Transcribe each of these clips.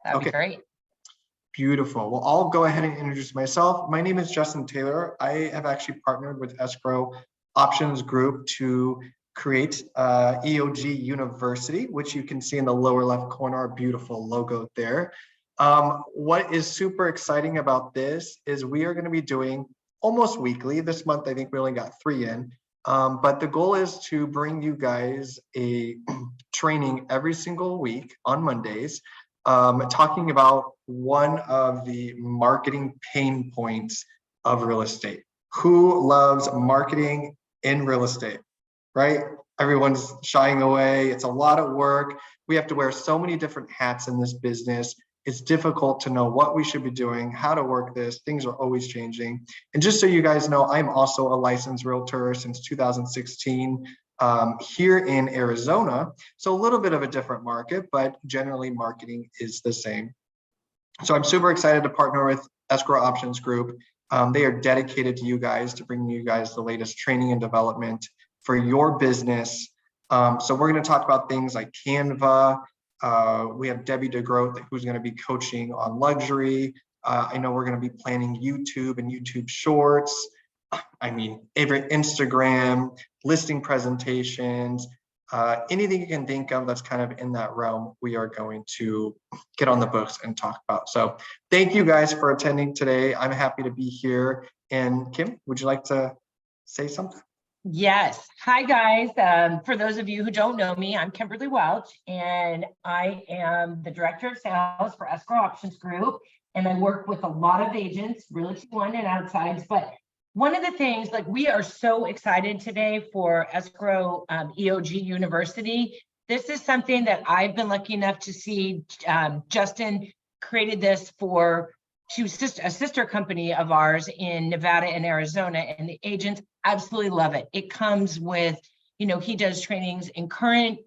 That'd be great. Beautiful. Well, I'll go ahead and introduce myself. My name is Justin Taylor. I have actually partnered with Escrow Options Group to create EOG University, which you can see in the lower left corner, our beautiful logo there. What is super exciting about this is we are going to be doing almost weekly. This month, I think we only got 3 in. But the goal is to bring you guys a training every single week on Mondays, talking about one of the marketing pain points of real estate. Who loves marketing in real estate, right? Everyone's shying away. It's a lot of work. We have to wear so many different hats in this business. It's difficult to know what we should be doing, how to work this. Things are always changing. And just so you guys know, I'm also a licensed realtor since 2016 here in Arizona. So a little bit of a different market, but generally marketing is the same. So I'm super excited to partner with Escrow Options Group. They are dedicated to you guys, to bringing you guys the latest training and development for your business. So we're going to talk about things like Canva. We have Debbie DeGroat, who's going to be coaching on luxury. I know we're going to be planning YouTube and YouTube Shorts. I mean, Instagram, listing presentations, anything you can think of that's kind of in that realm, we are going to get on the books and talk about. So thank you guys for attending today. I'm happy to be here. And Kim, would you like to say something? Yes. Hi, guys. For those of you who don't know me, I'm Kimberly Welch, and I am the Director of Sales for Escrow Options Group. And I work with a lot of agents, Realty One and outsides. But one of the things, like, we are so excited today for Escrow EOG University. This is something that I've been lucky enough to see. Justin created this for a sister company of ours in Nevada and Arizona, and the agents absolutely love it. It comes with, he does trainings in current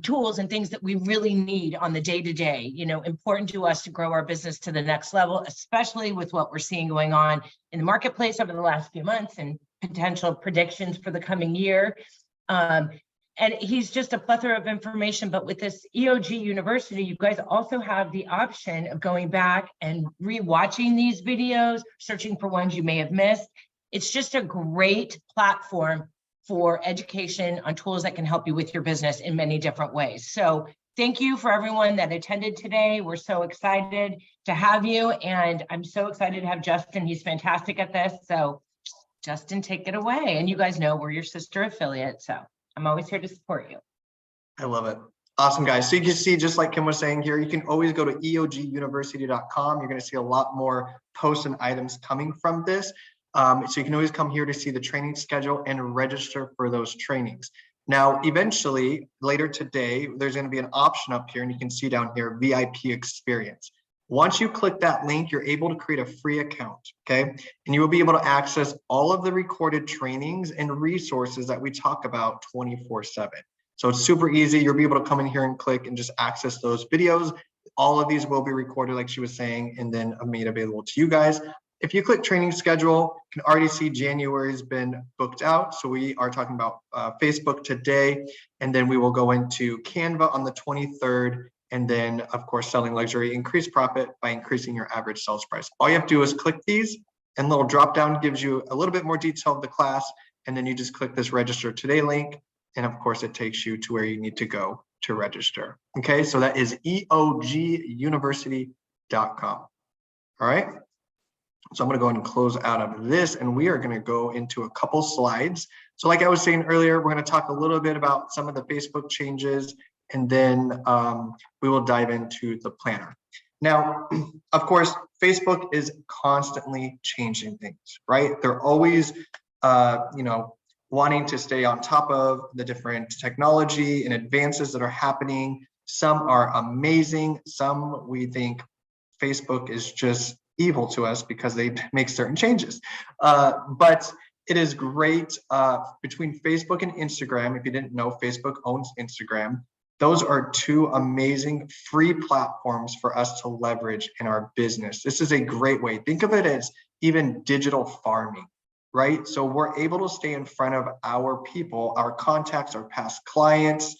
tools and things that we really need on the day-to-day, important to us to grow our business to the next level, especially with what we're seeing going on in the marketplace over the last few months and potential predictions for the coming year. And he's just a plethora of information. But with this EOG University, you guys also have the option of going back and rewatching these videos, searching for ones you may have missed. It's just a great platform for education on tools that can help you with your business in many different ways. So thank you for everyone that attended today. We're so excited to have you. And I'm so excited to have Justin. He's fantastic at this. So Justin, take it away. And you guys know we're your sister affiliate. So I'm always here to support you. I love it. Awesome, guys. So you can see, just like Kim was saying here, you can always go to eoguniversity.com. You're going to see a lot more posts and items coming from this. So you can always come here to see the training schedule and register for those trainings. Now, eventually, later today, there's going to be an option up here, and you can see down here, VIP experience. Once you click that link, you're able to create a free account, okay? And you will be able to access all of the recorded trainings and resources that we talk about 24/7. So it's super easy. You'll be able to come in here and click and just access those videos. All of these will be recorded, like she was saying, and then made available to you guys. If you click training schedule, you can already see January's been booked out. So we are talking about Facebook today, and then we will go into Canva on the 23rd. And then, of course, selling luxury, increase profit by increasing your average sales price. All you have to do is click these, and little drop down gives you a little bit more detail of the class. And then you just click this register today link. And of course, it takes you to where you need to go to register. Okay, so that is eoguniversity.com. All right. So I'm going to go ahead and close out of this, and we are going to go into a couple slides. So like I was saying earlier, we're going to talk a little bit about some of the Facebook changes, and then we will dive into the planner. Now, of course, Facebook is constantly changing things, right? They're always, wanting to stay on top of the different technology and advances that are happening. Some are amazing. Some we think Facebook is just evil to us because they make certain changes. But it is great between Facebook and Instagram. If you didn't know, Facebook owns Instagram. Those are two amazing free platforms for us to leverage in our business. This is a great way. Think of it as even digital farming, right? So we're able to stay in front of our people, our contacts, our past clients,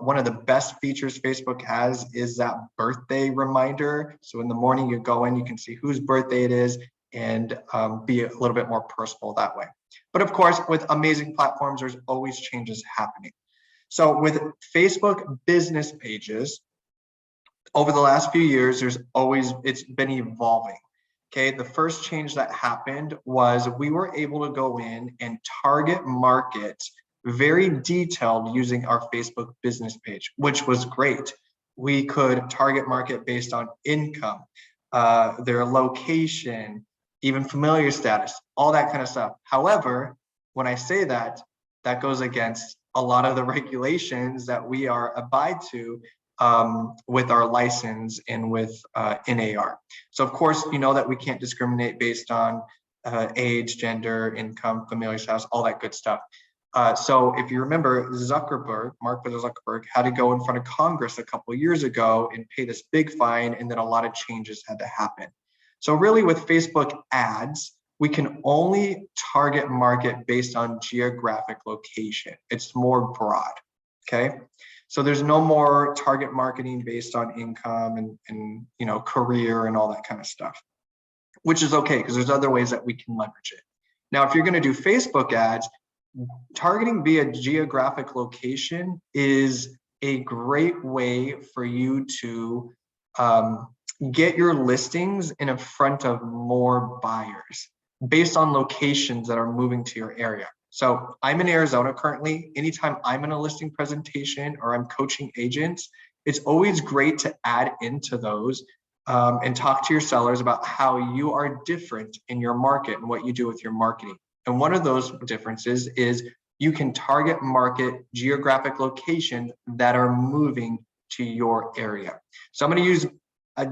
One of the best features Facebook has is that birthday reminder. So in the morning you go in, you can see whose birthday it is and be a little bit more personal that way. But of course, with amazing platforms, there's always changes happening. So with Facebook business pages, over the last few years, it's been evolving. Okay, the first change that happened was we were able to go in and target market very detailed using our Facebook business page, which was great. We could target market based on income, their location, even familiar status, all that kind of stuff. However, when I say that, that goes against a lot of the regulations that we are abide to with our license and with NAR. So of course, you know that we can't discriminate based on age, gender, income, familiar status, all that good stuff. So if you remember, Mark Zuckerberg had to go in front of Congress a couple of years ago and pay this big fine, and then a lot of changes had to happen. So really with Facebook ads, we can only target market based on geographic location. It's more broad, okay? So there's no more target marketing based on income and you know, career and all that kind of stuff, which is okay because there's other ways that we can leverage it. Now, if you're going to do Facebook ads, targeting via geographic location is a great way for you to get your listings in front of more buyers based on locations that are moving to your area. So I'm in Arizona currently. Anytime I'm in a listing presentation or I'm coaching agents, it's always great to add into those and talk to your sellers about how you are different in your market and what you do with your marketing. And one of those differences is you can target market geographic locations that are moving to your area. So I'm going to use,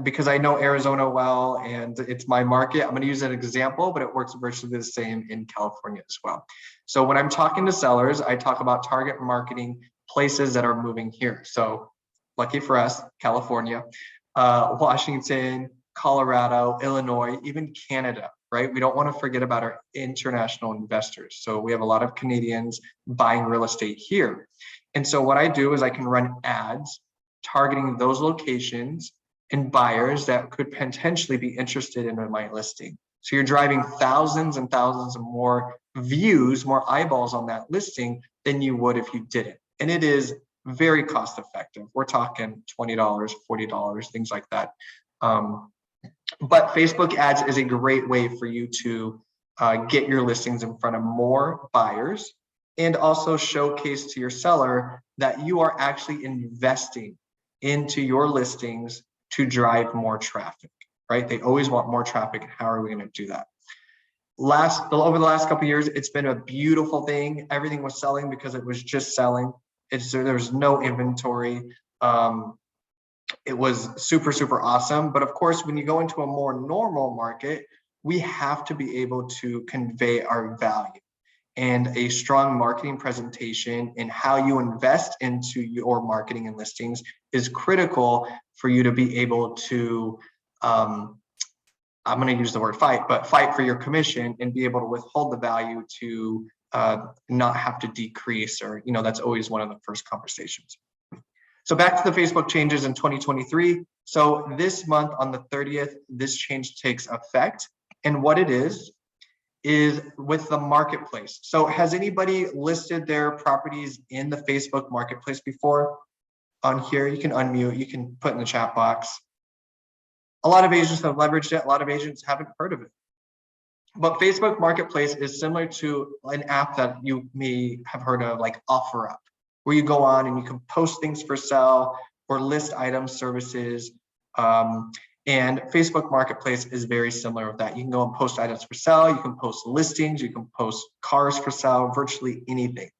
because I know Arizona well and it's my market, I'm going to use an example, but it works virtually the same in California as well. So when I'm talking to sellers, I talk about target marketing places that are moving here. So lucky for us, California, Washington, Colorado, Illinois, even Canada, right? We don't want to forget about our international investors. So we have a lot of Canadians buying real estate here. And so what I do is I can run ads targeting those locations and buyers that could potentially be interested in my listing. So you're driving thousands and thousands of more views, more eyeballs on that listing than you would if you didn't. And it is very cost effective. We're talking $20, $40, things like that. But Facebook ads is a great way for you to get your listings in front of more buyers and also showcase to your seller that you are actually investing into your listings to drive more traffic, right? They always want more traffic. How are we going to do that? Over the last couple of years, it's been a beautiful thing. Everything was selling because it was just selling. There was no inventory. It was super, super awesome. But of course, when you go into a more normal market, we have to be able to convey our value, and a strong marketing presentation and how you invest into your marketing and listings is critical for you to be able to, I'm going to use the word fight, but fight for your commission and be able to withhold the value to not have to decrease, or, you know, that's always one of the first conversations. So back to the Facebook changes in 2023. So this month on the 30th, this change takes effect. And what it is with the marketplace. So has anybody listed their properties in the Facebook marketplace before? On here, you can unmute, you can put in the chat box. A lot of agents have leveraged it. A lot of agents haven't heard of it. But Facebook Marketplace is similar to an app that you may have heard of, like OfferUp, where you go on and you can post things for sale or list items, services. And Facebook Marketplace is very similar with that. You can go and post items for sale, you can post listings, you can post cars for sale, virtually anything.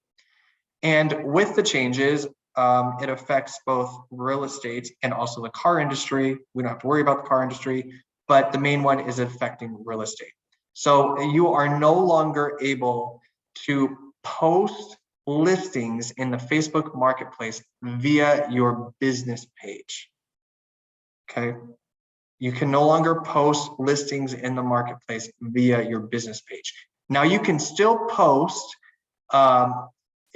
And with the changes, it affects both real estate and also the car industry. We don't have to worry about the car industry, but the main one is affecting real estate. So you are no longer able to post listings in the Facebook Marketplace via your business page, okay? You can no longer post listings in the marketplace via your business page. Now you can still post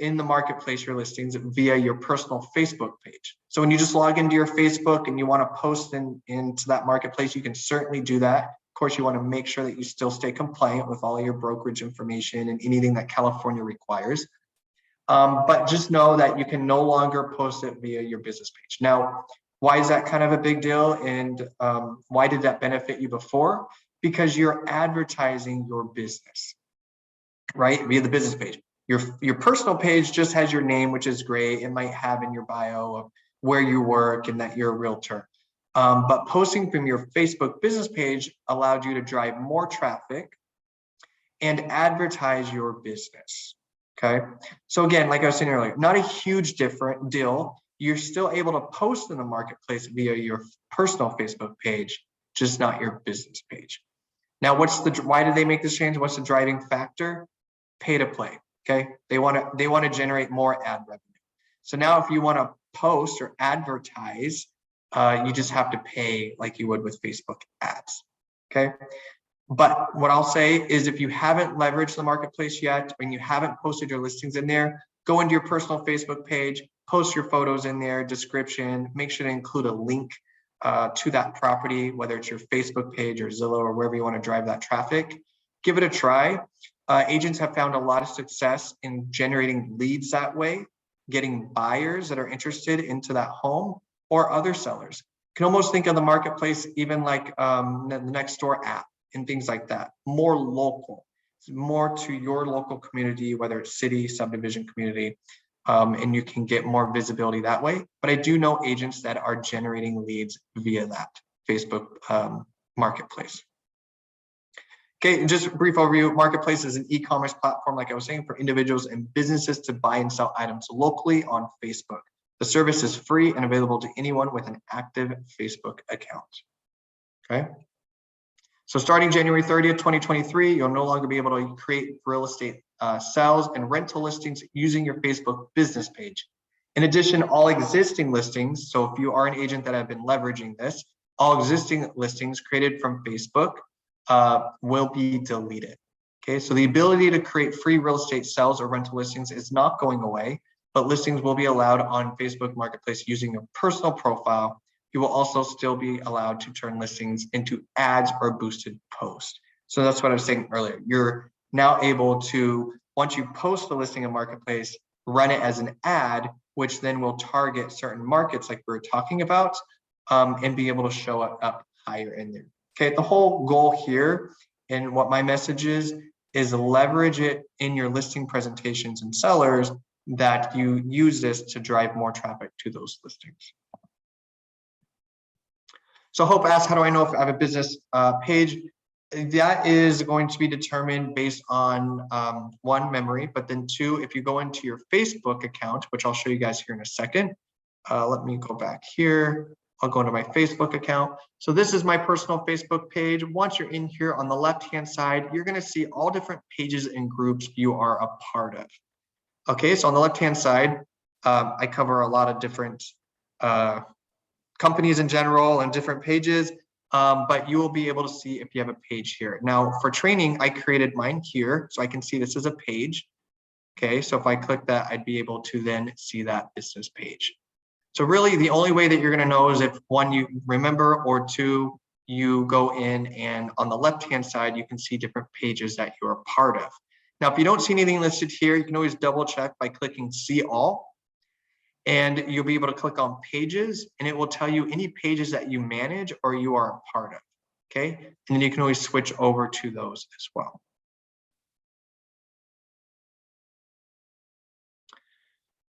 in the marketplace your listings via your personal Facebook page. So when you just log into your Facebook and you want to post into that marketplace, you can certainly do that. Of course, you want to make sure that you still stay compliant with all your brokerage information and anything that California requires. But just know that you can no longer post it via your business page. Now, why is that kind of a big deal? And why did that benefit you before? Because you're advertising your business, right? Via the business page. Your personal page just has your name, which is great. It might have in your bio of where you work and that you're a realtor. But posting from your Facebook business page allowed you to drive more traffic and advertise your business. Okay. So again, like I was saying earlier, not a huge different deal. You're still able to post in the marketplace via your personal Facebook page, just not your business page. Now, why did they make this change? What's the driving factor? Pay to play. Okay. They want to generate more ad revenue. So now if you want to post or advertise, you just have to pay like you would with Facebook ads. Okay. But what I'll say is if you haven't leveraged the marketplace yet, and you haven't posted your listings in there, go into your personal Facebook page, post your photos in there, description, make sure to include a link to that property, whether it's your Facebook page or Zillow or wherever you want to drive that traffic. Give it a try. Agents have found a lot of success in generating leads that way, getting buyers that are interested into that home or other sellers. You can almost think of the marketplace even like the Nextdoor app and things like that. More local, more to your local community, whether it's city, subdivision community, and you can get more visibility that way. But I do know agents that are generating leads via that Facebook marketplace. Okay, just a brief overview. Marketplace is an e-commerce platform, like I was saying, for individuals and businesses to buy and sell items locally on Facebook. The service is free and available to anyone with an active Facebook account. Okay. So starting January 30th, 2023, you'll no longer be able to create real estate sales and rental listings using your Facebook business page. In addition, all existing listings, so if you are an agent that have been leveraging this, all existing listings created from Facebook will be deleted. Okay, so the ability to create free real estate sales or rental listings is not going away, but listings will be allowed on Facebook Marketplace using your personal profile. You will also still be allowed to turn listings into ads or boosted posts. So that's what I was saying earlier. You're now able to, once you post the listing in Marketplace, run it as an ad, which then will target certain markets like we were talking about, and be able to show it up higher in there. Okay, the whole goal here and what my message is leverage it in your listing presentations and sellers that you use this to drive more traffic to those listings. So Hope asked, how do I know if I have a business page? That is going to be determined based on one, memory, but then two, if you go into your Facebook account, which I'll show you guys here in a second. Let me go back here. I'll go into my Facebook account. So this is my personal Facebook page. Once you're in here on the left-hand side, you're gonna see all different pages and groups you are a part of. Okay, so on the left-hand side, I cover a lot of different companies in general and different pages, but you will be able to see if you have a page here. Now for training, I created mine here, so I can see this is a page. Okay, so if I click that, I'd be able to then see that business page. So really the only way that you're gonna know is if one, you remember, or two, you go in and on the left-hand side, you can see different pages that you're a part of. Now, if you don't see anything listed here, you can always double check by clicking see all, and you'll be able to click on pages and it will tell you any pages that you manage or you are a part of, okay? And then you can always switch over to those as well.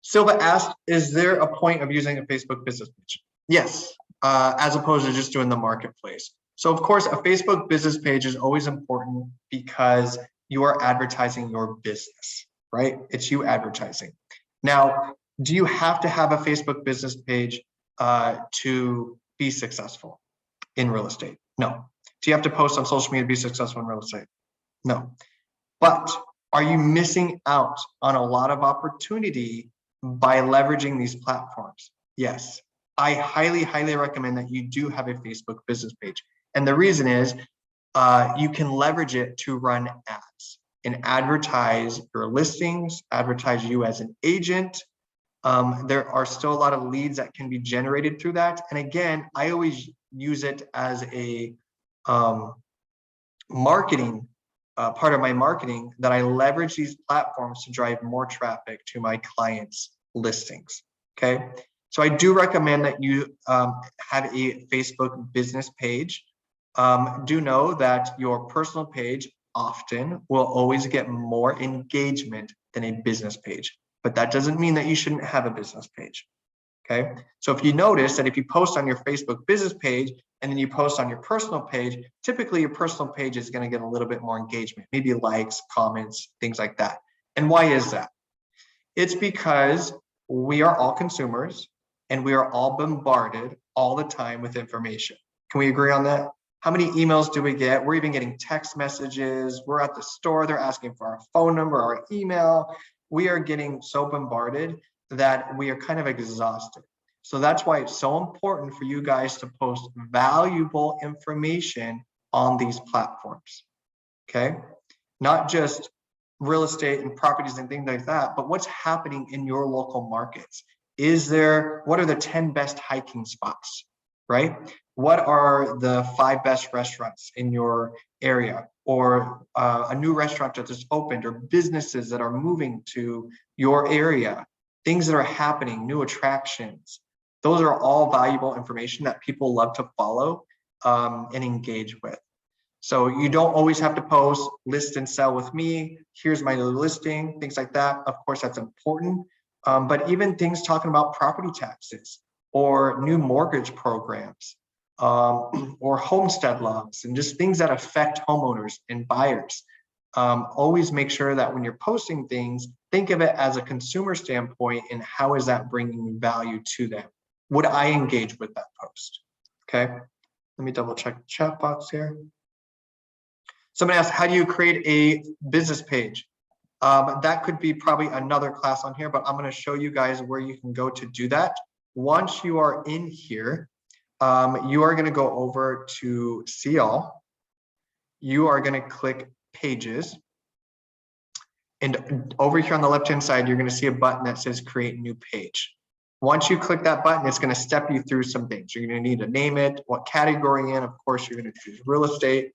Silva asked, is there a point of using a Facebook business page? Yes, as opposed to just doing the marketplace. So of course, a Facebook business page is always important because you are advertising your business, right? It's you advertising. Now, do you have to have a Facebook business page to be successful in real estate? No. Do you have to post on social media to be successful in real estate? No. But are you missing out on a lot of opportunity by leveraging these platforms? Yes. I highly, highly recommend that you do have a Facebook business page. And the reason is you can leverage it to run ads. and advertise your listings, advertise you as an agent. There are still a lot of leads that can be generated through that. And again, I always use it as a marketing part of my marketing, that I leverage these platforms to drive more traffic to my clients' listings. Okay, so I do recommend that you have a Facebook business page. Do know that your personal page often will always get more engagement than a business page, but that doesn't mean that you shouldn't have a business page. Okay, so if you notice that if you post on your Facebook business page and then you post on your personal page, typically your personal page is going to get a little bit more engagement, maybe likes, comments, things like that. And why is that? It's because we are all consumers and we are all bombarded all the time with information. Can we agree on that? How many emails do we get? We're even getting text messages. We're at the store, they're asking for our phone number, our email. We are getting so bombarded that we are kind of exhausted. So that's why it's so important for you guys to post valuable information on these platforms, okay? Not just real estate and properties and things like that, but what's happening in your local markets. What are the 10 best hiking spots, right? What are the 5 best restaurants in your area, or a new restaurant that just opened, or businesses that are moving to your area, things that are happening, new attractions. Those are all valuable information that people love to follow and engage with. So you don't always have to post list and sell with me. Here's my listing, things like that. Of course, that's important. But even things talking about property taxes or new mortgage programs or homestead laws and just things that affect homeowners and buyers. Always make sure that when you're posting things, think of it as a consumer standpoint and how is that bringing value to them? Would I engage with that post? Okay, let me double check the chat box here. Somebody asked, how do you create a business page? That could be probably another class on here, but I'm going to show you guys where you can go to do that. Once you are in here, you are going to go over to see all. You are going to click pages. And over here on the left-hand side, you're going to see a button that says create new page. Once you click that button, it's going to step you through some things. You're going to need to name it, what category in. Of course, you're going to choose real estate.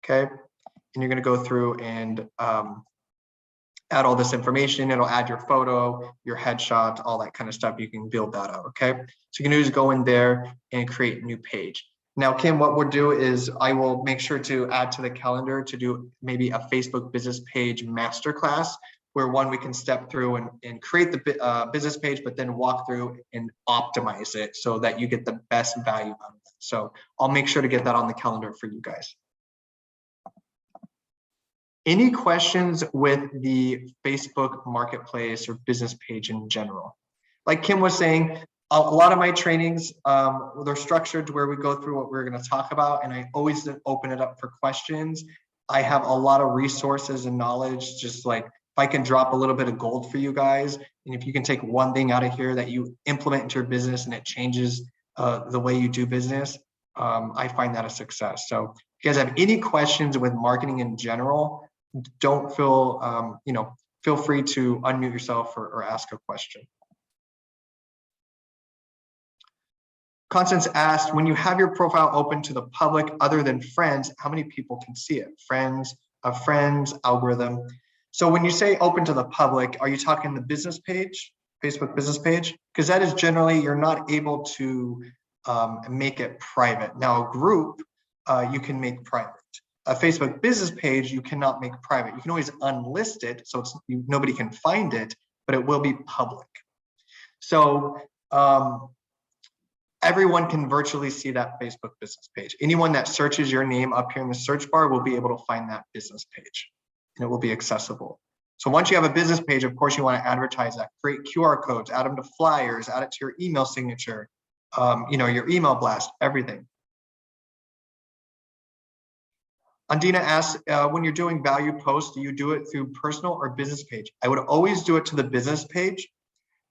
Okay. And you're going to go through and add all this information. It'll add your photo, your headshot, all that kind of stuff. You can build that out. Okay. So you can just go in there and create a new page. Now, Kim, what we'll do is I will make sure to add to the calendar to do maybe a Facebook business page masterclass, where we can step through and create the business page, but then walk through and optimize it so that you get the best value out of it. So I'll make sure to get that on the calendar for you guys. Any questions with the Facebook marketplace or business page in general? Like Kim was saying, a lot of my trainings, they're structured to where we go through what we're going to talk about, and I always open it up for questions. I have a lot of resources and knowledge, just like if I can drop a little bit of gold for you guys, and if you can take one thing out of here that you implement into your business and it changes the way you do business, I find that a success. So if you guys have any questions with marketing in general, don't feel, feel free to unmute yourself or ask a question. Constance asked, when you have your profile open to the public other than friends, how many people can see it? Friends, a friends, algorithm. So when you say open to the public, are you talking the business page, Facebook business page? Because that is generally, you're not able to make it private. Now a group, you can make private. A Facebook business page, you cannot make private. You can always unlist it, so nobody can find it, but it will be public. So everyone can virtually see that Facebook business page. Anyone that searches your name up here in the search bar will be able to find that business page, and it will be accessible. So once you have a business page, of course, you want to advertise that. Create QR codes, add them to flyers, add it to your email signature, your email blast, everything. Andina asks, when you're doing value posts, do you do it through personal or business page? I would always do it to the business page.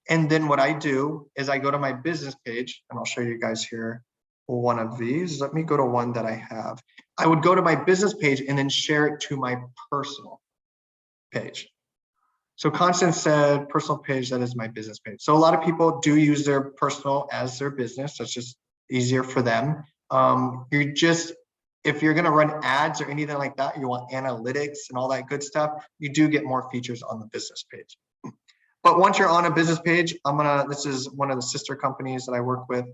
And then what I do is I go to my business page, and I'll show you guys here one of these. Let me go to one that I have. I would go to my business page and then share it to my personal. page. So Constance said personal page, that is my business page. So a lot of people do use their personal as their business. That's just easier for them. If you're going to run ads or anything like that, you want analytics and all that good stuff, you do get more features on the business page. But once you're on a business page, this is one of the sister companies that I work with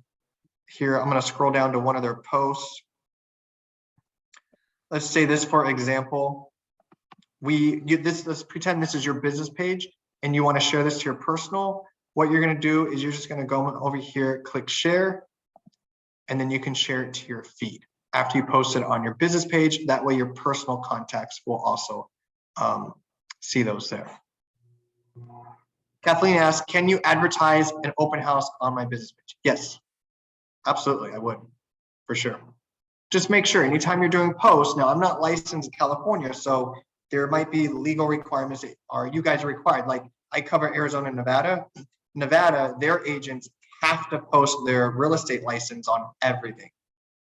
here. I'm going to scroll down to one of their posts. Let's say this, for example, let's pretend this is your business page and you want to share this to your personal. What you're going to do is you're just going to go over here, click share, and then you can share it to your feed after you post it on your business page. That way your personal contacts will also see those there. Kathleen asks, can you advertise an open house on my business page? Yes, absolutely, I would, for sure. Just make sure anytime you're doing posts, now I'm not licensed in California, so there might be legal requirements that you guys are required. Like I cover Arizona and Nevada. Nevada, their agents have to post their real estate license on everything.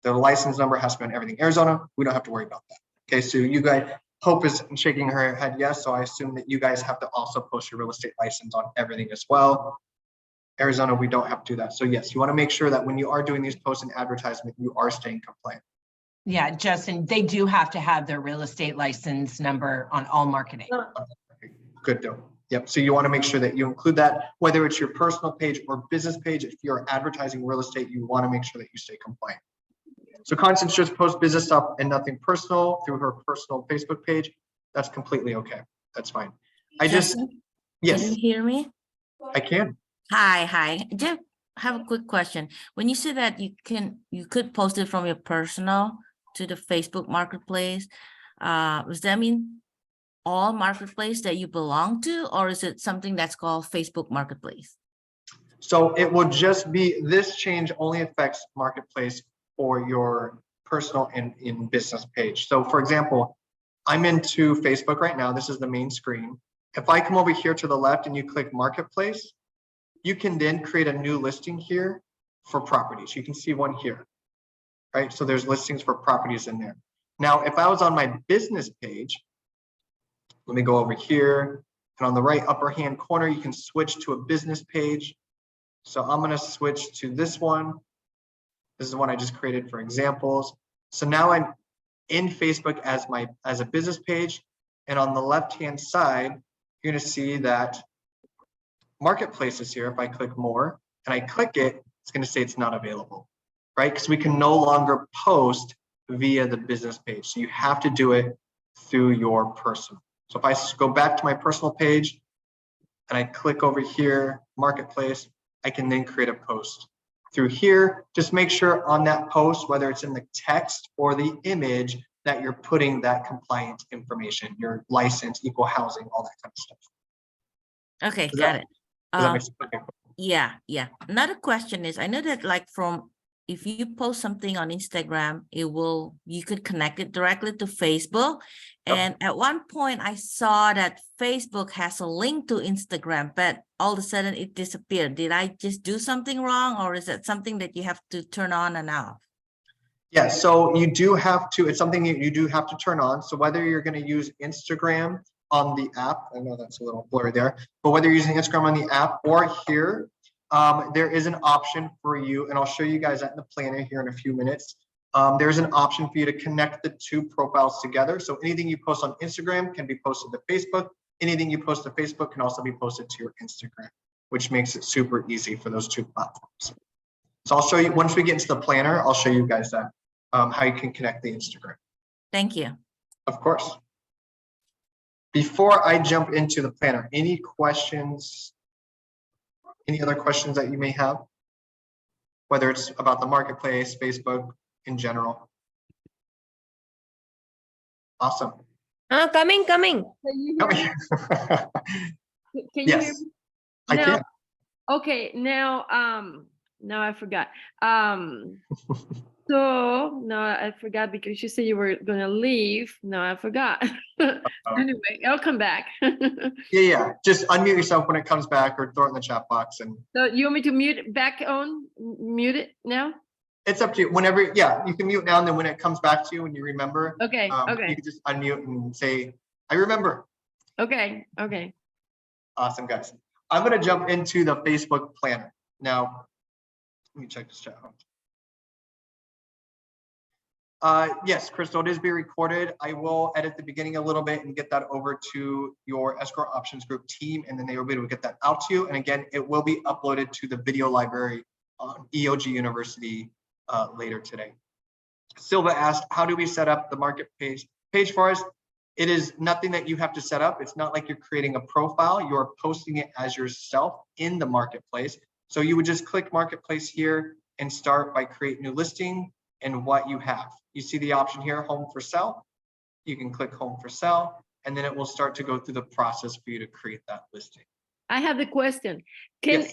Their license number has to be on everything. Arizona, we don't have to worry about that. Okay, so you guys, Hope is shaking her head yes, so I assume that you guys have to also post your real estate license on everything as well. Arizona, we don't have to do that. So yes, you want to make sure that when you are doing these posts and advertisement, you are staying compliant. Yeah, Justin, they do have to have their real estate license number on all marketing. Okay, good deal. Yep, so you want to make sure that you include that, whether it's your personal page or business page. If you're advertising real estate, you want to make sure that you stay compliant. So Constance just posts business stuff and nothing personal through her personal Facebook page. That's completely okay. That's fine. Justin, yes. Can you hear me? I can. Hi. Just have a quick question. When you say that you could post it from your personal to the Facebook Marketplace, does that mean all marketplace that you belong to, or is it something that's called Facebook Marketplace? So it will just be, this change only affects Marketplace for your personal and in business page. So for example, I'm into Facebook right now. This is the main screen. If I come over here to the left and you click Marketplace, you can then create a new listing here for properties. You can see one here, right? So there's listings for properties in there. Now, if I was on my business page, let me go over here, and on the right upper hand corner, you can switch to a business page. So I'm going to switch to this one. This is one I just created for examples. So now I'm in Facebook as a business page, and on the left-hand side, you're going to see that Marketplace is here. If I click more and I click it, it's going to say it's not available, right? Because we can no longer post via the business page. So you have to do it through your personal. So if I go back to my personal page and I click over here, Marketplace, I can then create a post through here. Just make sure on that post, whether it's in the text or the image, that you're putting that compliant information, your license, equal housing, all that kind of stuff. Okay, got it. Okay. Yeah. Another question is, I know that if you post something on Instagram, you could connect it directly to Facebook. Yep. And at one point I saw that Facebook has a link to Instagram, but all of a sudden it disappeared. Did I just do something wrong, or is that something that you have to turn on and off? Yeah, so you do have to, it's something you do have to turn on. So whether you're going to use Instagram on the app, I know that's a little blurry there, but whether you're using Instagram on the app or here, there is an option for you, and I'll show you guys that in the planner here in a few minutes. There's an option for you to connect the two profiles together. So anything you post on Instagram can be posted to Facebook. Anything you post to Facebook can also be posted to your Instagram, which makes it super easy for those two platforms. So I'll show you, once we get into the planner, I'll show you guys that, how you can connect the Instagram. Thank you. Of course. Before I jump into the planner, any questions? Any other questions that you may have? Whether it's about the marketplace, Facebook in general. Awesome. Coming. Come here. Can you Yes, hear me? I Now- can. Okay, now I forgot. So no, I forgot because you said you were gonna leave. No, I forgot. Anyway, I'll come back. Yeah. Just unmute yourself when it comes back, or throw it in the chat box, and So you want me to mute it now? it's up to you. Whenever, yeah, you can mute now, and then when it comes back to you, when you remember, Okay, you okay. can just unmute and say, "I remember." Okay, okay. Awesome, guys. I'm gonna jump into the Facebook planner. Now, let me check this out. Yes, Crystal, it is being recorded. I will edit the beginning a little bit and get that over to your escrow options group team, and then they will be able to get that out to you. And again, it will be uploaded to the video library on EOG University later today. Silva asked, how do we set up the marketplace page for us? It is nothing that you have to set up. It's not like you're creating a profile. You're posting it as yourself in the marketplace. So you would just click marketplace here and start by create new listing and what you have. You see the option here, home for sale. You can click home for sale, and then it will start to go through the process for you to create that listing. I have the question. Can,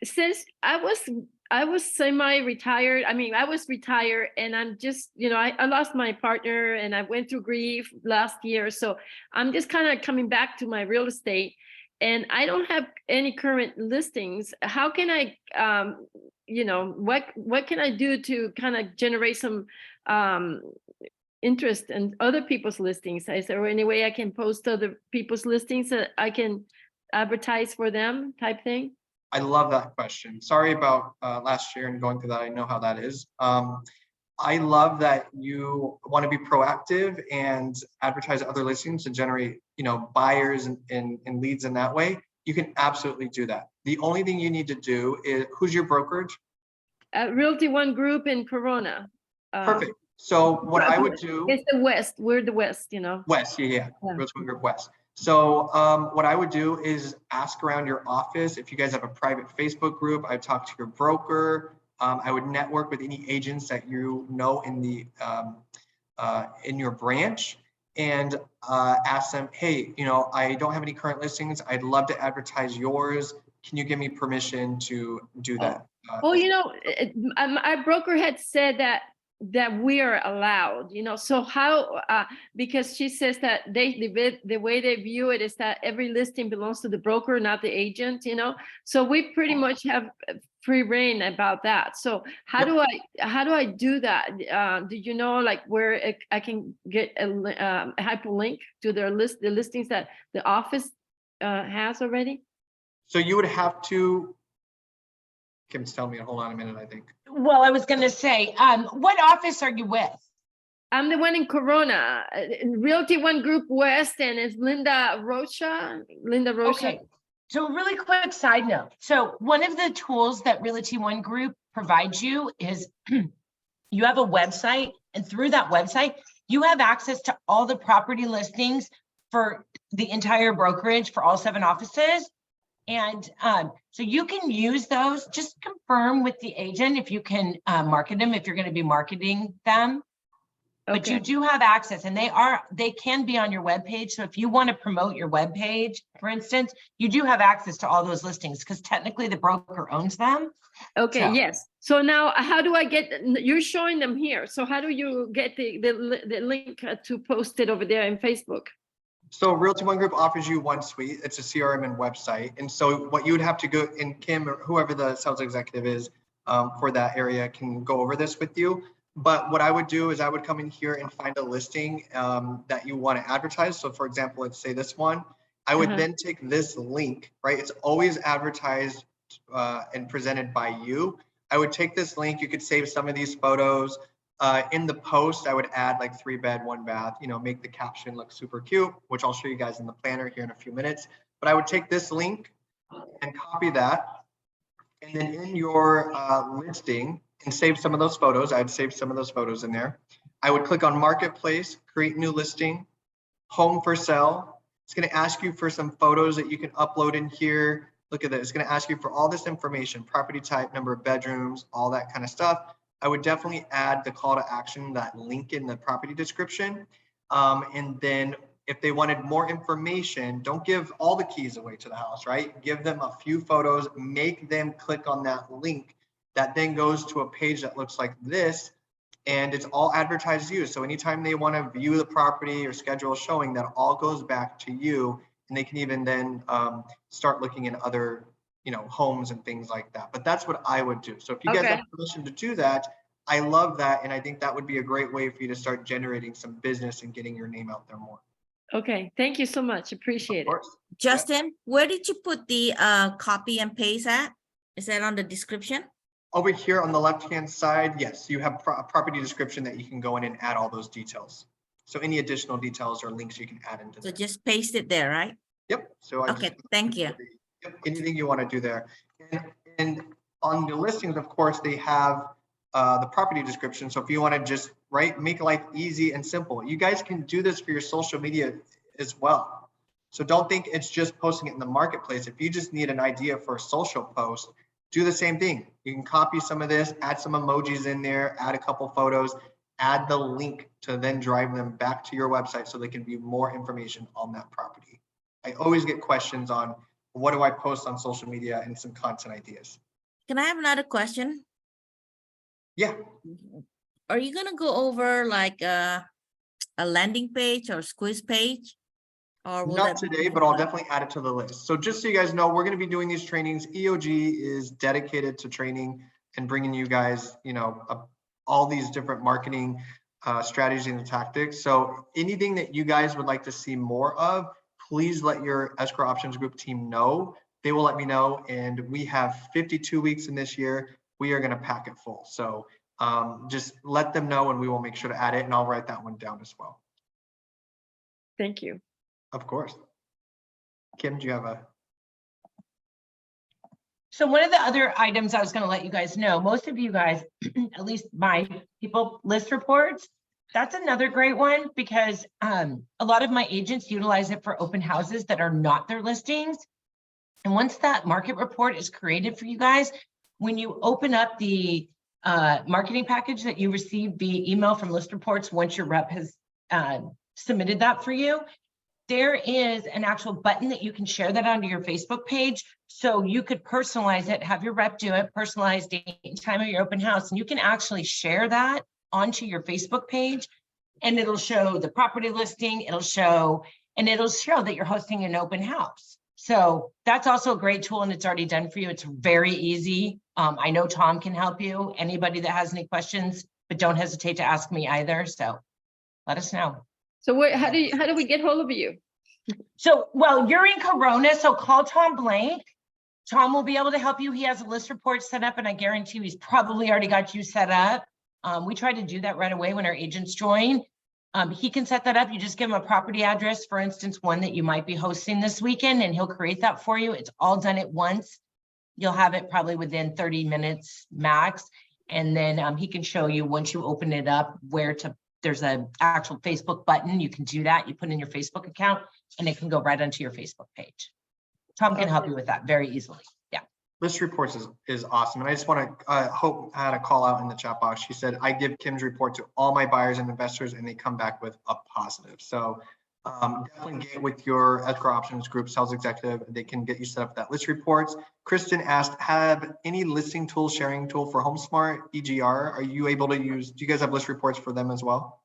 since I was semi-retired, I mean, I was retired and I'm just, you know, I lost my partner and I went through grief last year. So I'm just kind of coming back to my real estate and I don't have any current listings. How can I, you know, what can I do to kind of generate some interest in other people's listings? Is there any way I can post other people's listings that I can advertise for them type thing? I love that question. Sorry about last year and going through that. I know how that is. I love that you want to be proactive and advertise other listings to generate, you know, buyers and leads in that way. You can absolutely do that. The only thing you need to do is, who's your brokerage? Realty One Group in Corona. Perfect. So what I would do. It's the West. We're the West, you know. West, yeah. Realty One Group West. So what I would do is ask around your office. If you guys have a private Facebook group, I'd talk to your broker. I would network with any agents that you know in the in your branch and ask them, hey, you know, I don't have any current listings. I'd love to advertise yours. Can you give me permission to do that? Oh, you know, our broker had said that we are allowed, you know, so how, because she says that the way they view it is that every listing belongs to the broker, not the agent, you know, so we pretty much have free reign about that. So how do I do that? Do you know, like, where I can get a hyperlink to their the listings that the office has already? So you would have to, Kim's telling me, hold on a minute, I think. Well, I was going to say, what office are you with? I'm the one in Corona, Realty One Group West, and it's Linda Rocha. Okay. So a really quick side note. So one of the tools that Realty One Group provides you is you have a website, and through that website, you have access to all the property listings for the entire brokerage for all 7 offices. And so you can use those, just confirm with the agent if you can market them, if you're going to be marketing them. Okay. But you do have access, and they can be on your webpage. So if you want to promote your webpage, for instance, you do have access to all those listings because technically the broker owns them. Okay, so. Yes. So now how do I get, you're showing them here. So how do you get the link to post it over there in Facebook? So Realty One Group offers you one suite. It's a CRM and website. And so what you would have to go, and Kim or whoever the sales executive is for that area can go over this with you. But what I would do is I would come in here and find a listing that you want to advertise. So for example, let's say this one. I would then take this link, right? It's always advertised and presented by you. I would take this link. You could save some of these photos. In the post, I would add like 3-bed, 1-bath, you know, make the caption look super cute, which I'll show you guys in the planner here in a few minutes. But I would take this link and copy that. And then in your listing, and save some of those photos. I'd save some of those photos in there. I would click on Marketplace, create new listing, home for sale. It's going to ask you for some photos that you can upload in here. Look at this. It's going to ask you for all this information, property type, number of bedrooms, all that kind of stuff. I would definitely add the call to action, that link in the property description. And then if they wanted more information, don't give all the keys away to the house, right? Give them a few photos, make them click on that link. That then goes to a page that looks like this, and it's all advertised to you. So anytime they want to view the property or schedule a showing, that all goes back to you, and they can even then start looking in other, you know, homes and things like that. But that's what I would do. So if you guys have permission to do that, I love that, and I think that would be a great way for you to start generating some business and getting your name out there more. Okay, thank you so much. Appreciate Of it. course. Justin, where did you put the copy and paste at? Is that on the description? Over here on the left-hand side, yes, you have a property description that you can go in and add all those details. So any additional details or links you can add into So there. just paste it there, right? Yep. So I Okay, thank you. Yep, anything you want to do there. And on the listings, of course, they have the property description. So if you want to just make life easy and simple, you guys can do this for your social media as well. So don't think it's just posting it in the marketplace. If you just need an idea for a social post, do the same thing. You can copy some of this, add some emojis in there, add a couple photos, add the link to then drive them back to your website so they can view more information on that property. I always get questions on what do I post on social media and some content ideas. Can I have another question? Yeah, Are you gonna go over like a landing page or squeeze page? Or will not that be today, but I'll definitely add it to the list. So just so you guys know, we're going to be doing these trainings. EOG is dedicated to training and bringing you guys, all these different marketing strategies and tactics. So anything that you guys would like to see more of, please let your Escrow Options Group team know. They will let me know. And we have 52 weeks in this year. We are going to pack it full. So just let them know and we will make sure to add it. And I'll write that one down as well. Thank you. Of course. Kim, do you have a? So one of the other items I was going to let you guys know, most of you guys, at least my people, list reports. That's another great one because a lot of my agents utilize it for open houses that are not their listings. And once that market report is created for you guys, when you open up the marketing package that you receive via email from list reports, once your rep has submitted that for you, there is an actual button that you can share that onto your Facebook page. So you could personalize it, have your rep do it, personalize date and time of your open house, and you can actually share that onto your Facebook page and it'll show the property listing, it'll show that you're hosting an open house. So that's also a great tool and it's already done for you. It's very easy. I know Tom can help you. Anybody that has any questions, but don't hesitate to ask me either. So let us know. So how do we get hold of you? So, well, you're in Corona, so call Tom Blank. Tom will be able to help you. He has a list report set up and I guarantee you he's probably already got you set up. We try to do that right away when our agents join. He can set that up. You just give him a property address, for instance, one that you might be hosting this weekend, and he'll create that for you. It's all done at once. You'll have it probably within 30 minutes max. And then he can show you once you open it up where to, there's an actual Facebook button. You can do that. You put in your Facebook account and it can go right onto your Facebook page. Tom can help you with that very easily. Yeah. List reports is awesome. And I just want to Hope had a call out in the chat box. She said, I give Kim's report to all my buyers and investors and they come back with a positive. So definitely get with your Escrow Options Group sales executive. They can get you set up that list reports. Kristen asked, have any listing tool, sharing tool for HomeSmart, EGR? Are you able to use, do you guys have list reports for them as well?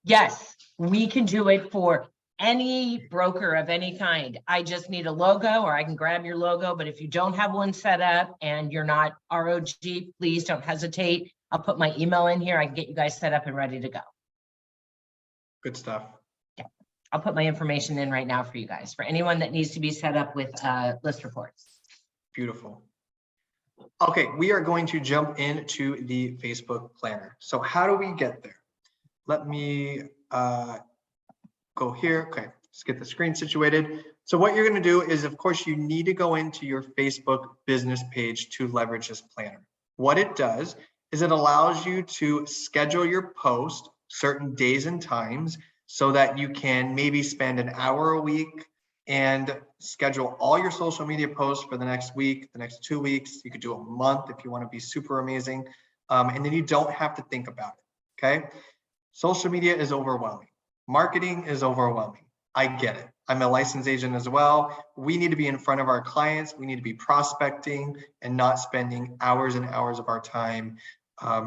Yes, we can do it for any broker of any kind. I just need a logo or I can grab your logo. But if you don't have one set up and you're not ROG, please don't hesitate. I'll put my email in here. I can get you guys set up and ready to go. Good stuff. Yeah, I'll put my information in right now for you guys, for anyone that needs to be set up with list reports. Beautiful. Okay, we are going to jump into the Facebook planner. So how do we get there? Let me go here. Okay, let's get the screen situated. So what you're going to do is, of course, you need to go into your Facebook business page to leverage this planner. What it does is it allows you to schedule your post certain days and times so that you can maybe spend an hour a week and schedule all your social media posts for the next week, the next 2 weeks. You could do a month if you want to be super amazing. And then you don't have to think about it. Okay. Social media is overwhelming. Marketing is overwhelming. I get it. I'm a licensed agent as well. We need to be in front of our clients. We need to be prospecting and not spending hours and hours of our time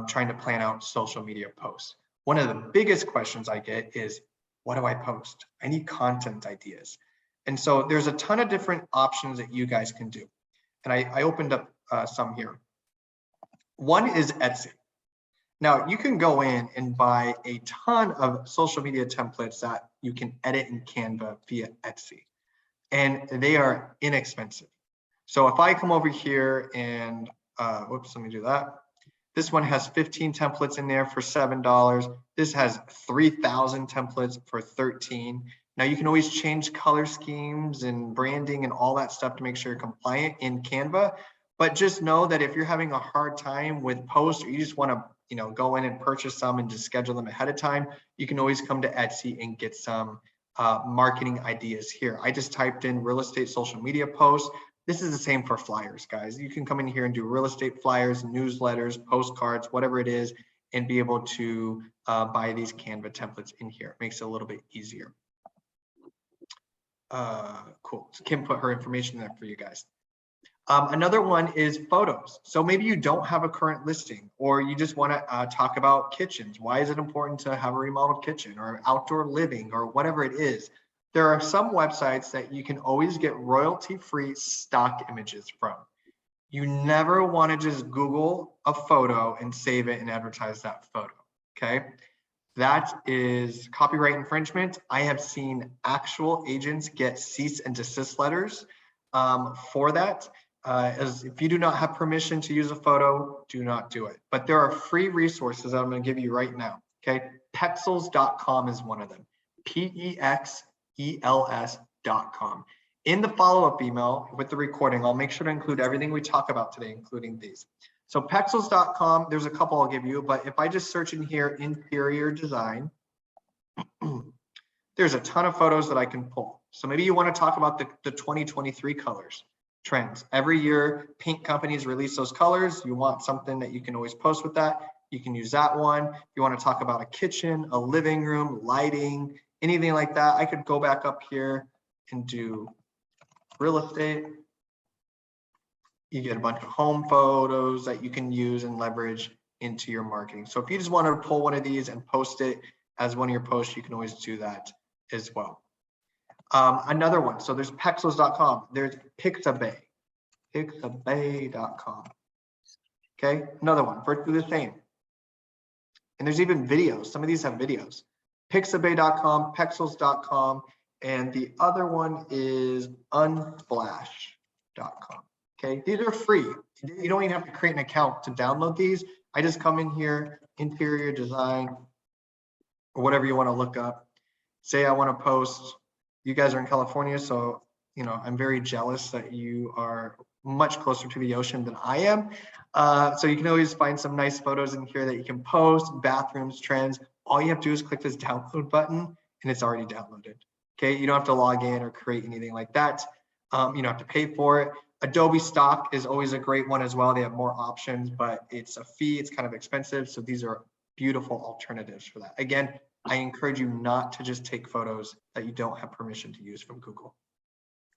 trying to plan out social media posts. One of the biggest questions I get is, what do I post? I need content ideas. And so there's a ton of different options that you guys can do. And I opened up some here. One is Etsy. Now you can go in and buy a ton of social media templates that you can edit in Canva via Etsy, and they are inexpensive. So if I come over here and, whoops, let me do that. This one has 15 templates in there for $7. This has 3,000 templates for 13. Now you can always change color schemes and branding and all that stuff to make sure you're compliant in Canva. But just know that if you're having a hard time with posts, or you just want to, go in and purchase some and just schedule them ahead of time, you can always come to Etsy and get some marketing ideas here. I just typed in real estate social media posts. This is the same for flyers, guys. You can come in here and do real estate flyers, newsletters, postcards, whatever it is, and be able to buy these Canva templates in here. It makes it a little bit easier. Cool. So Kim put her information there for you guys. Another one is photos. So maybe you don't have a current listing, or you just want to talk about kitchens. Why is it important to have a remodeled kitchen or outdoor living or whatever it is? There are some websites that you can always get royalty-free stock images from. You never want to just Google a photo and save it and advertise that photo, okay? That is copyright infringement. I have seen actual agents get cease and desist letters for that. As if you do not have permission to use a photo, do not do it. But there are free resources that I'm going to give you right now, okay? Pexels.com is one of them. PEXELS.com. In the follow-up email with the recording, I'll make sure to include everything we talk about today, including these. So Pexels.com, there's a couple I'll give you, but if I just search in here, interior design, there's a ton of photos that I can pull. So maybe you want to talk about the 2023 colors trends. Every year, paint companies release those colors. You want something that you can always post with that. You can use that one. If you want to talk about a kitchen, a living room, lighting, anything like that, I could go back up here and do real estate. You get a bunch of home photos that you can use and leverage into your marketing. So if you just want to pull one of these and post it as one of your posts, you can always do that as well. Another one, so there's Pexels.com, there's Pixabay, Pixabay.com. Okay, another one, virtually the same. And there's even videos. Some of these have videos. Pixabay.com, Pexels.com, and the other one is Unsplash.com. Okay, these are free. You don't even have to create an account to download these. I just come in here, interior design, or whatever you want to look up. Say I want to post, you guys are in California, so I'm very jealous that you are much closer to the ocean than I am. So you can always find some nice photos in here that you can post, bathrooms, trends. All you have to do is click this download button and it's already downloaded. Okay, you don't have to log in or create anything like that. You don't have to pay for it. Adobe Stock is always a great one as well. They have more options, but it's a fee. It's kind of expensive. So these are beautiful alternatives for that. Again, I encourage you not to just take photos that you don't have permission to use from Google.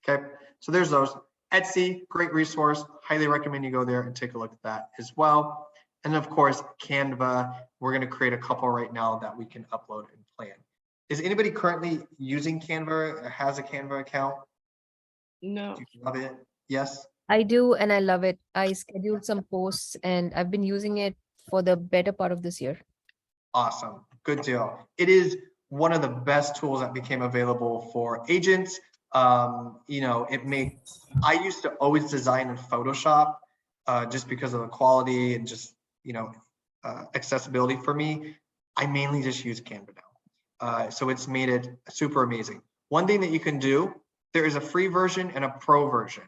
Okay, so there's those. Etsy, great resource. Highly recommend you go there and take a look at that as well. And of course, Canva. We're going to create a couple right now that we can upload and plan. Is anybody currently using Canva or has a Canva account? No. Do you love it? Yes. I do, and I love it. I scheduled some posts and I've been using it for the better part of this year. Awesome. Good deal. It is one of the best tools that became available for agents. I used to always design in Photoshop just because of the quality and just, accessibility for me. I mainly just use Canva now. So it's made it super amazing. One thing that you can do, there is a free version and a pro version.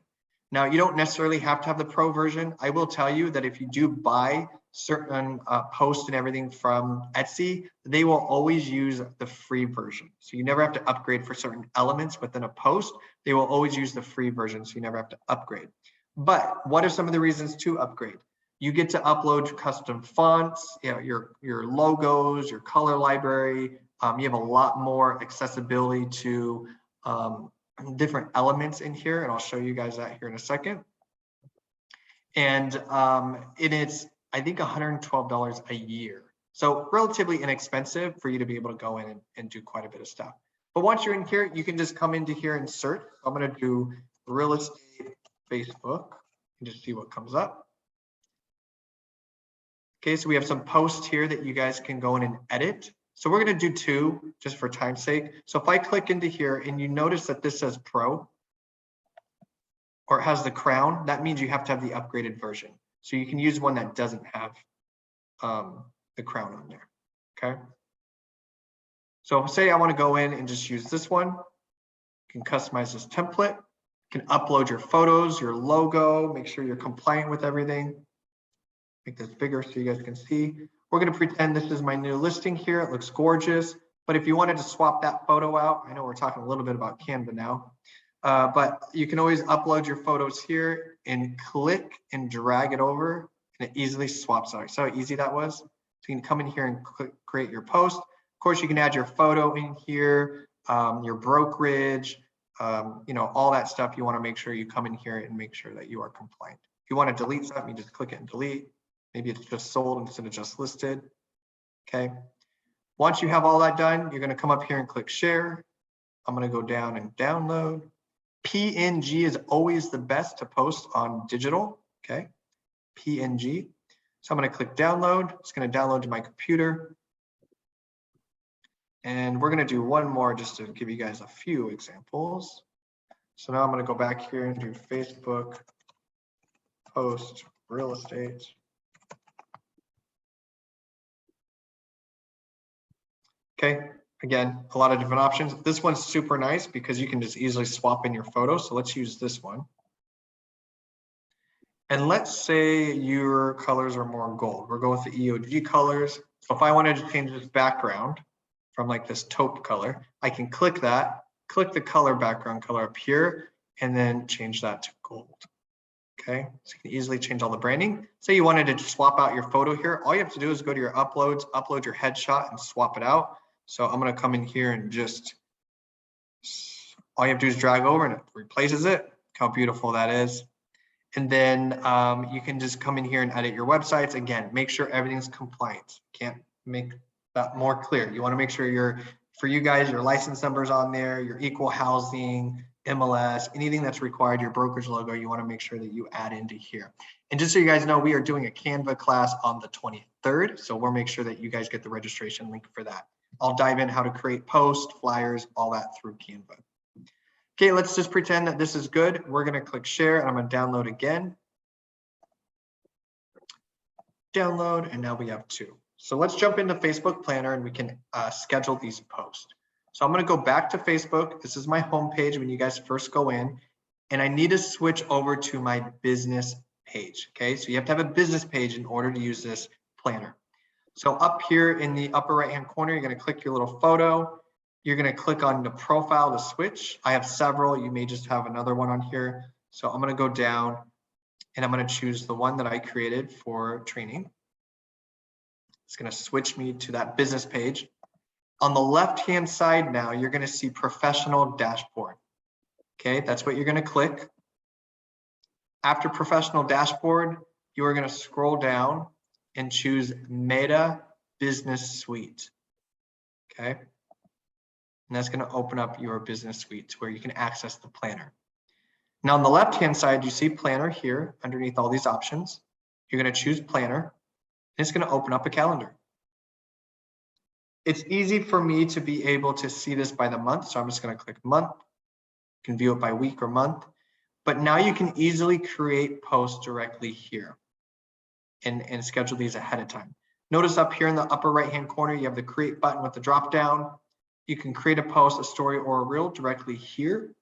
Now, you don't necessarily have to have the pro version. I will tell you that if you do buy certain posts and everything from Etsy, they will always use the free version. So you never have to upgrade for certain elements within a post. They will always use the free version, so you never have to upgrade. But what are some of the reasons to upgrade? You get to upload custom fonts, your logos, your color library. You have a lot more accessibility to different elements in here, and I'll show you guys that here in a second. And it's, I think, $112 a year. So relatively inexpensive for you to be able to go in and do quite a bit of stuff. But once you're in here, you can just come into here and search. I'm going to do real estate Facebook and just see what comes up. Okay, so we have some posts here that you guys can go in and edit. So we're gonna do 2 just for time's sake. So if I click into here and you notice that this says Pro, or it has the crown, that means you have to have the upgraded version. So you can use one that doesn't have the crown on there, okay? So say I wanna go in and just use this one. You can customize this template. You can upload your photos, your logo, make sure you're compliant with everything. Make this bigger so you guys can see. We're gonna pretend this is my new listing here. It looks gorgeous. But if you wanted to swap that photo out, I know we're talking a little bit about Canva now, but you can always upload your photos here and click and drag it over, and it easily swaps out. So how easy that was? So you can come in here and click, create your post. Of course, you can add your photo in here, your brokerage, you know, all that stuff. You want to make sure you come in here and make sure that you are compliant. If you want to delete something, you just click it and delete. Maybe it's just sold instead of just listed. Okay. Once you have all that done, you're going to come up here and click share. I'm going to go down and download. PNG is always the best to post on digital. Okay. PNG. So I'm going to click download. It's going to download to my computer. And we're going to do one more just to give you guys a few examples. So now I'm going to go back here and do Facebook post real estate. Okay, again, a lot of different options. This one's super nice because you can just easily swap in your photos. So let's use this one. And let's say your colors are more gold. We're going with the EOG colors. So if I wanted to change this background from like this taupe color, I can click that, click the color background color up here, and then change that to gold. Okay, so you can easily change all the branding. Say you wanted to swap out your photo here. All you have to do is go to your uploads, upload your headshot and swap it out. So I'm going to come in here and just, all you have to do is drag over and it replaces it. Look how beautiful that is. And then you can just come in here and edit your websites. Again, make sure everything's compliant. Can't make that more clear. You want to make sure for you guys, your license numbers on there, your equal housing, MLS, anything that's required, your brokerage logo, you want to make sure that you add into here. And just so you guys know, we are doing a Canva class on the 23rd. So we'll make sure that you guys get the registration link for that. I'll dive in how to create posts, flyers, all that through Canva. Okay, let's just pretend that this is good. We're going to click share and I'm going to download again. Download, and now we have 2. So let's jump into Facebook Planner and we can schedule these posts. So I'm going to go back to Facebook. This is my home page when you guys first go in, and I need to switch over to my business page. Okay, so you have to have a business page in order to use this planner. So up here in the upper right hand corner, you're going to click your little photo. You're going to click on the profile to switch. I have several. You may just have another one on here. So I'm going to go down and I'm going to choose the one that I created for training. It's going to switch me to that business page. On the left hand side now, you're going to see professional dashboard. Okay, that's what you're going to click. After professional dashboard, you are going to scroll down and choose Meta Business Suite. Okay. And that's going to open up your business suite to where you can access the planner. Now on the left hand side, you see planner here underneath all these options. You're going to choose planner and it's going to open up a calendar. It's easy for me to be able to see this by the month. So I'm just going to click month. You can view it by week or month, but now you can easily create posts directly here and schedule these ahead of time. Notice up here in the upper right hand corner, you have the create button with the drop down. You can create a post, a story, or a reel directly here.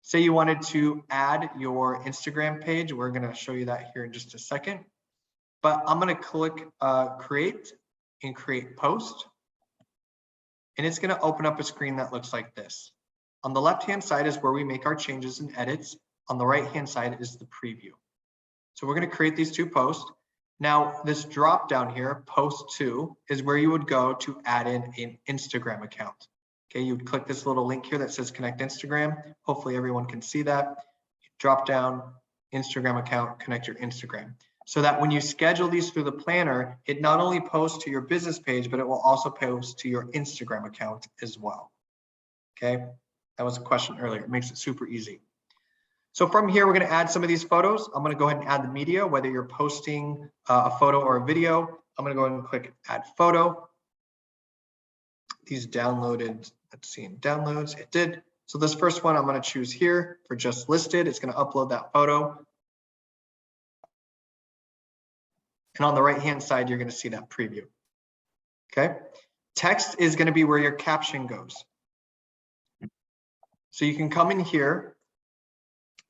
Say you wanted to add your Instagram page. We're going to show you that here in just a second. But I'm going to click create and create post. And it's going to open up a screen that looks like this. On the left-hand side is where we make our changes and edits. On the right-hand side is the preview. So we're going to create these 2 posts. Now, this drop down here, post 2, is where you would go to add in an Instagram account. Okay, you would click this little link here that says connect Instagram. Hopefully everyone can see that. Drop down, Instagram account, connect your Instagram. So that when you schedule these through the planner, it not only posts to your business page, but it will also post to your Instagram account as well. Okay, that was a question earlier. It makes it super easy. So from here, we're going to add some of these photos. I'm going to go ahead and add the media, whether you're posting a photo or a video. I'm gonna go ahead and click add photo. These downloaded, let's see, in downloads, it did. So this first one I'm gonna choose here for just listed. It's gonna upload that photo. And on the right-hand side, you're gonna see that preview. Okay, text is gonna be where your caption goes. So you can come in here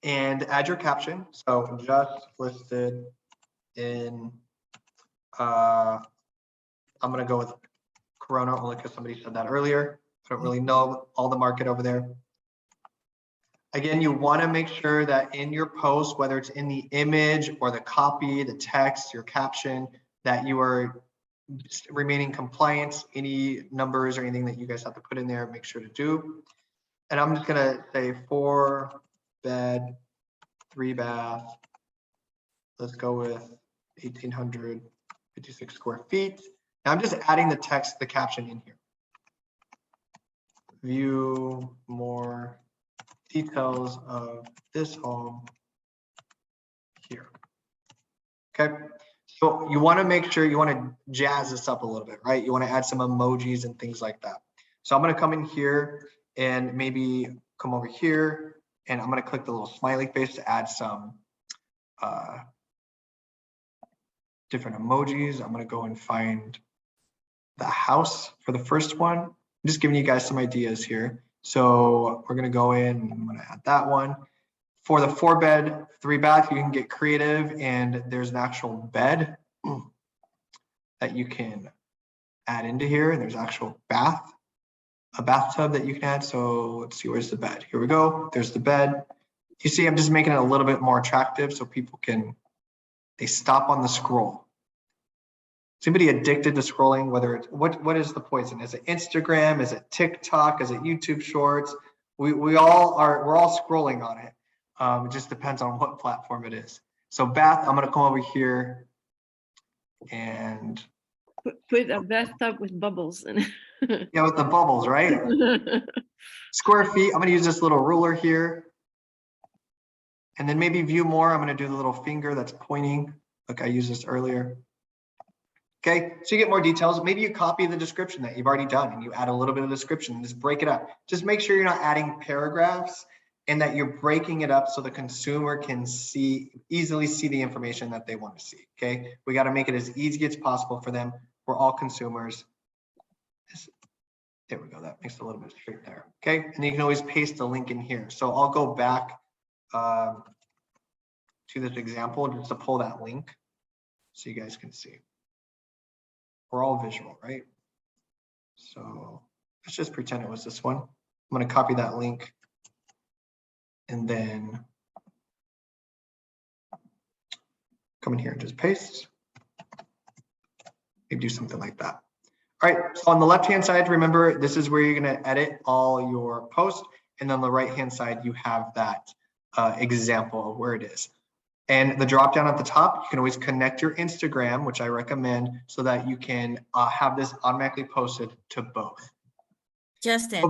and add your caption. So just listed in, I'm gonna go with Corona only because somebody said that earlier. I don't really know all the market over there. Again, you want to make sure that in your post, whether it's in the image or the copy, the text, your caption, that you are remaining compliant. Any numbers or anything that you guys have to put in there, make sure to do. And I'm just gonna say 4 bed, 3 bath. Let's go with 1,856 square feet. Now I'm just adding the text, the caption in here. View more details of this home here. Okay, so you want to make sure you want to jazz this up a little bit, right? You want to add some emojis and things like that. So I'm going to come in here and maybe come over here and I'm going to click the little smiley face to add some different emojis. I'm going to go and find the house for the first one. I'm just giving you guys some ideas here. So we're going to go in and I'm going to add that one. For the 4 bed, 3 bath, you can get creative and there's an actual bed that you can add into here. And there's actual bath, a bathtub that you can add. So let's see, where's the bed? Here we go. There's the bed. You see, I'm just making it a little bit more attractive so people can, they stop on the scroll. Is anybody addicted to scrolling? Whether it's what is the poison? Is it Instagram? Is it TikTok? Is it YouTube Shorts? We're all scrolling on it. It just depends on what platform it is. So bath, I'm gonna come over here and Put a bathtub with bubbles in it. yeah, with the bubbles, right? Square feet. I'm gonna use this little ruler here, and then maybe view more. I'm gonna do the little finger that's pointing. Look, I used this earlier. Okay, so you get more details. Maybe you copy the description that you've already done and you add a little bit of description and just break it up. Just make sure you're not adding paragraphs and that you're breaking it up so the consumer can easily see the information that they want to see. Okay, we got to make it as easy as possible for them. We're all consumers. There we go. That makes it a little bit straight there. Okay, and you can always paste the link in here. So I'll go back to this example just to pull that link so you guys can see. We're all visual, right? So let's just pretend it was this one. I'm going to copy that link and then come in here and just paste. Maybe do something like that. All right, so on the left-hand side, remember, this is where you're going to edit all your posts. And on the right-hand side, you have that example of where it is. And the drop down at the top, you can always connect your Instagram, which I recommend, so that you can have this automatically posted to both. Justin,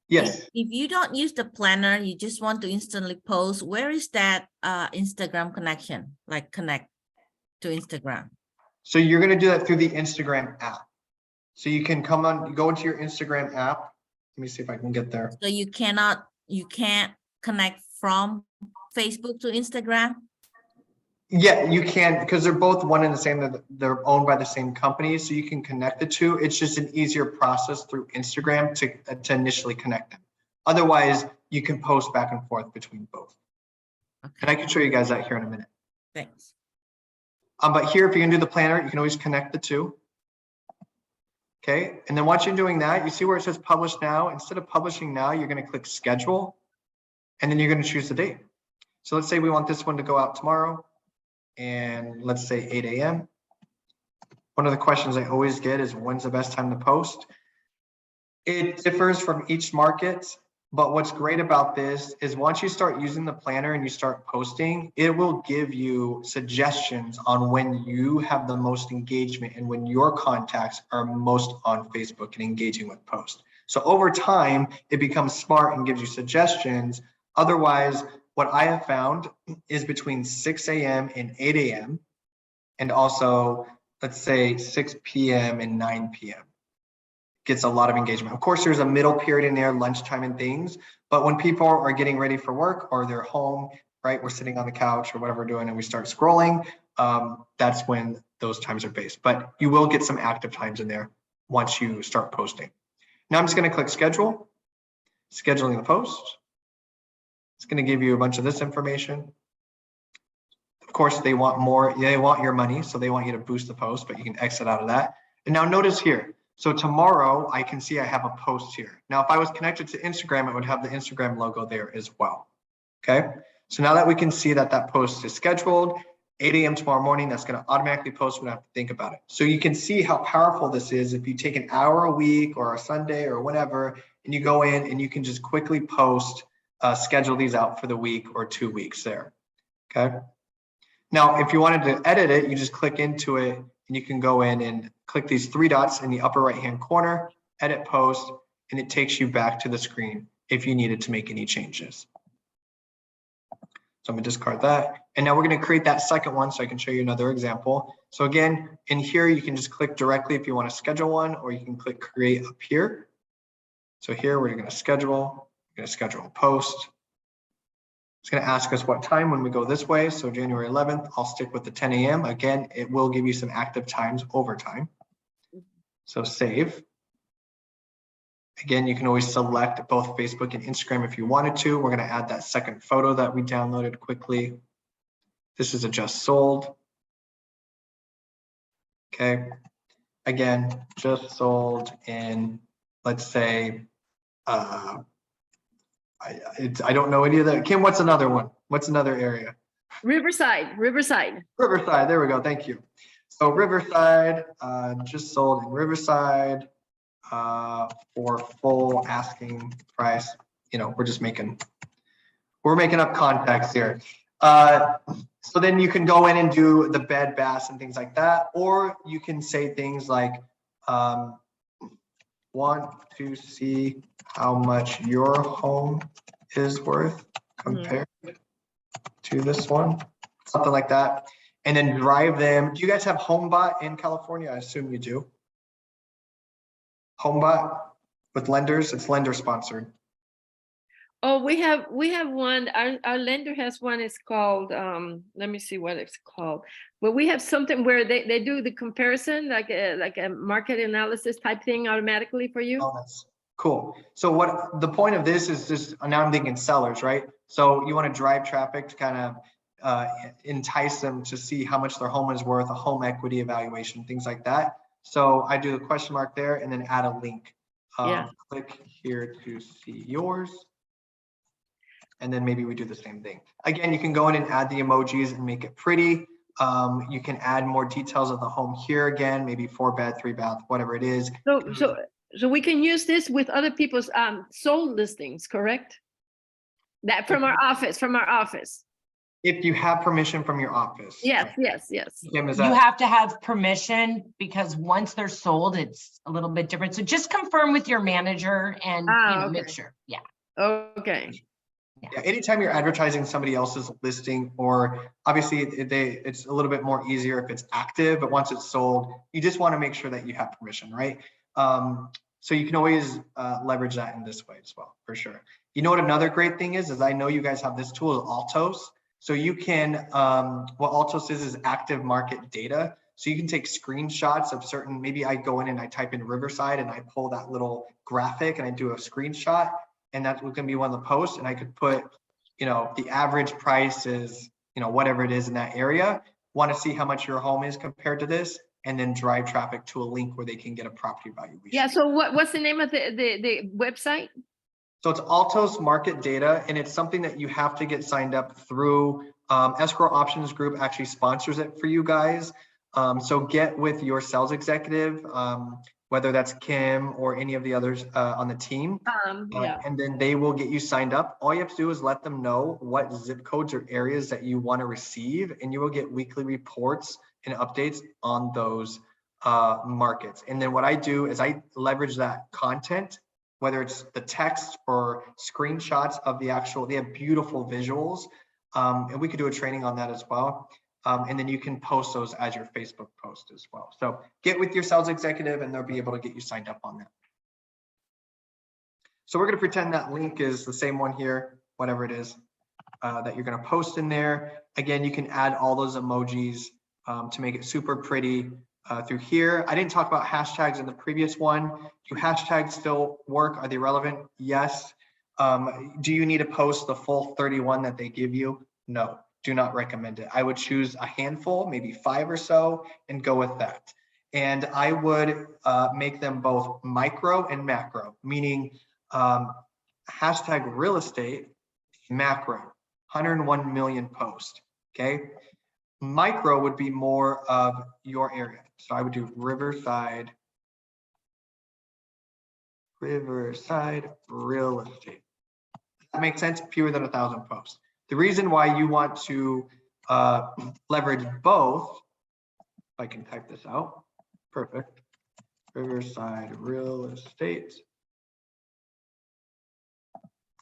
Yes. if you don't use the planner, you just want to instantly post, where is that Instagram connection, like connect to Instagram? So you're going to do that through the Instagram app. So you can go into your Instagram app. Let me see if I can get there. So you can't connect from Facebook to Instagram? Yeah, you can, because they're both one and the same. They're owned by the same company, so you can connect the two. It's just an easier process through Instagram to initially connect them. Otherwise, you can post back and forth between both. Okay. And I can show you guys that here in a minute. Thanks. But here, if you can do the planner, you can always connect the two. Okay, and then once you're doing that, you see where it says publish now. Instead of publishing now, you're going to click schedule, and then you're going to choose the date. So let's say we want this one to go out tomorrow. And let's say 8 a.m. One of the questions I always get is when's the best time to post? It differs from each market, but what's great about this is once you start using the planner and you start posting, it will give you suggestions on when you have the most engagement and when your contacts are most on Facebook and engaging with posts. So over time, it becomes smart and gives you suggestions. Otherwise, what I have found is between 6 a.m. and 8 a.m. and also let's say 6 p.m. and 9 p.m. Gets a lot of engagement. Of course, there's a middle period in there, lunchtime and things, but when people are getting ready for work or they're home, right, we're sitting on the couch or whatever we're doing and we start scrolling, that's when those times are based. But you will get some active times in there once you start posting. Now I'm just going to click schedule, scheduling the post. It's going to give you a bunch of this information. Of course, they want more, they want your money, so they want you to boost the post, but you can exit out of that. And now notice here, so tomorrow I can see I have a post here. Now, if I was connected to Instagram, it would have the Instagram logo there as well. Okay, so now that we can see that that post is scheduled, 8 a.m. tomorrow morning, that's going to automatically post. We don't have to think about it. So you can see how powerful this is if you take an hour a week or a Sunday or whatever, and you go in and you can just quickly post, schedule these out for the week or 2 weeks there. Okay. Now, if you wanted to edit it, you just click into it and you can go in and click these 3 dots in the upper right-hand corner, edit post, and it takes you back to the screen if you needed to make any changes. So I'm gonna discard that. And now we're gonna create that second one so I can show you another example. So again, in here, you can just click directly if you wanna schedule one, or you can click create up here. So here we're gonna schedule a post. It's going to ask us what time when we go this way. So January 11th, I'll stick with the 10 a.m. Again, it will give you some active times over time. So save. Again, you can always select both Facebook and Instagram if you wanted to. We're going to add that second photo that we downloaded quickly. This is a just sold. Okay. Again, just sold in, let's say, I don't know any of that. Kim, what's another one? What's another area? Riverside. Riverside, there we go, thank you. So Riverside, just sold in Riverside for full asking price. You know, we're making up context here. So then you can go in and do the bed, baths and things like that, or you can say things like, want to see how much your home is worth compared to this one, something like that. And then drive them. Do you guys have HomeBot in California? I assume you do. HomeBot with lenders, it's lender sponsored. Oh, we have one. Our lender has one. It's called, let me see what it's called. But we have something where they do the comparison, like a market analysis type thing automatically for you. Oh, that's cool. So what the point of this is, just now I'm thinking sellers, right? So you want to drive traffic to kind of entice them to see how much their home is worth, a home equity evaluation, things like that. So I do the question mark there and then add a link. Yeah. Click here to see yours. And then maybe we do the same thing. Again, you can go in and add the emojis and make it pretty. You can add more details of the home here again, maybe 4-bed, 3-bath, whatever it is. So we can use this with other people's sold listings, correct? That from our office. If you have permission from your office. Yes. Kim, is You that? have to have permission because once they're sold, it's a little bit different. So just confirm with your manager and make Okay. sure. Yeah. Okay. Yeah, anytime you're advertising somebody else's listing, or obviously it's a little bit more easier if it's active, but once it's sold, you just want to make sure that you have permission, right? So you can always leverage that in this way as well, for sure. You know what another great thing is I know you guys have this tool, Altos. So you can, what Altos is active market data. So you can take screenshots of certain, maybe I go in and I type in Riverside and I pull that little graphic and I do a screenshot. And that's going to be one of the posts. And I could put, the average price is, whatever it is in that area. Want to see how much your home is compared to this, and then drive traffic to a link where they can get a property valuation. Yeah. So what's the name of the website? So it's Altos Market Data, and it's something that you have to get signed up through. Escrow Options Group actually sponsors it for you guys. So get with your sales executive, whether that's Kim or any of the others on the team. Yeah. And then they will get you signed up. All you have to do is let them know what zip codes or areas that you want to receive, and you will get weekly reports and updates on those markets. And then what I do is I leverage that content, whether it's the text or screenshots of the actual, they have beautiful visuals. And we could do a training on that as well. And then you can post those as your Facebook post as well. So get with your sales executive and they'll be able to get you signed up on that. So we're going to pretend that link is the same one here, whatever it is that you're going to post in there. Again, you can add all those emojis to make it super pretty through here. I didn't talk about hashtags in the previous one. Do hashtags still work? Are they relevant? Yes. Do you need to post the full 31 that they give you? No, do not recommend it. I would choose a handful, maybe 5 or so, and go with that. And I would make them both micro and macro, meaning hashtag real estate, macro, 101 million posts, okay? Micro would be more of your area. So I would do Riverside real estate. That makes sense, fewer than 1,000 posts. The reason why you want to leverage both, if I can type this out, perfect. Riverside real estate.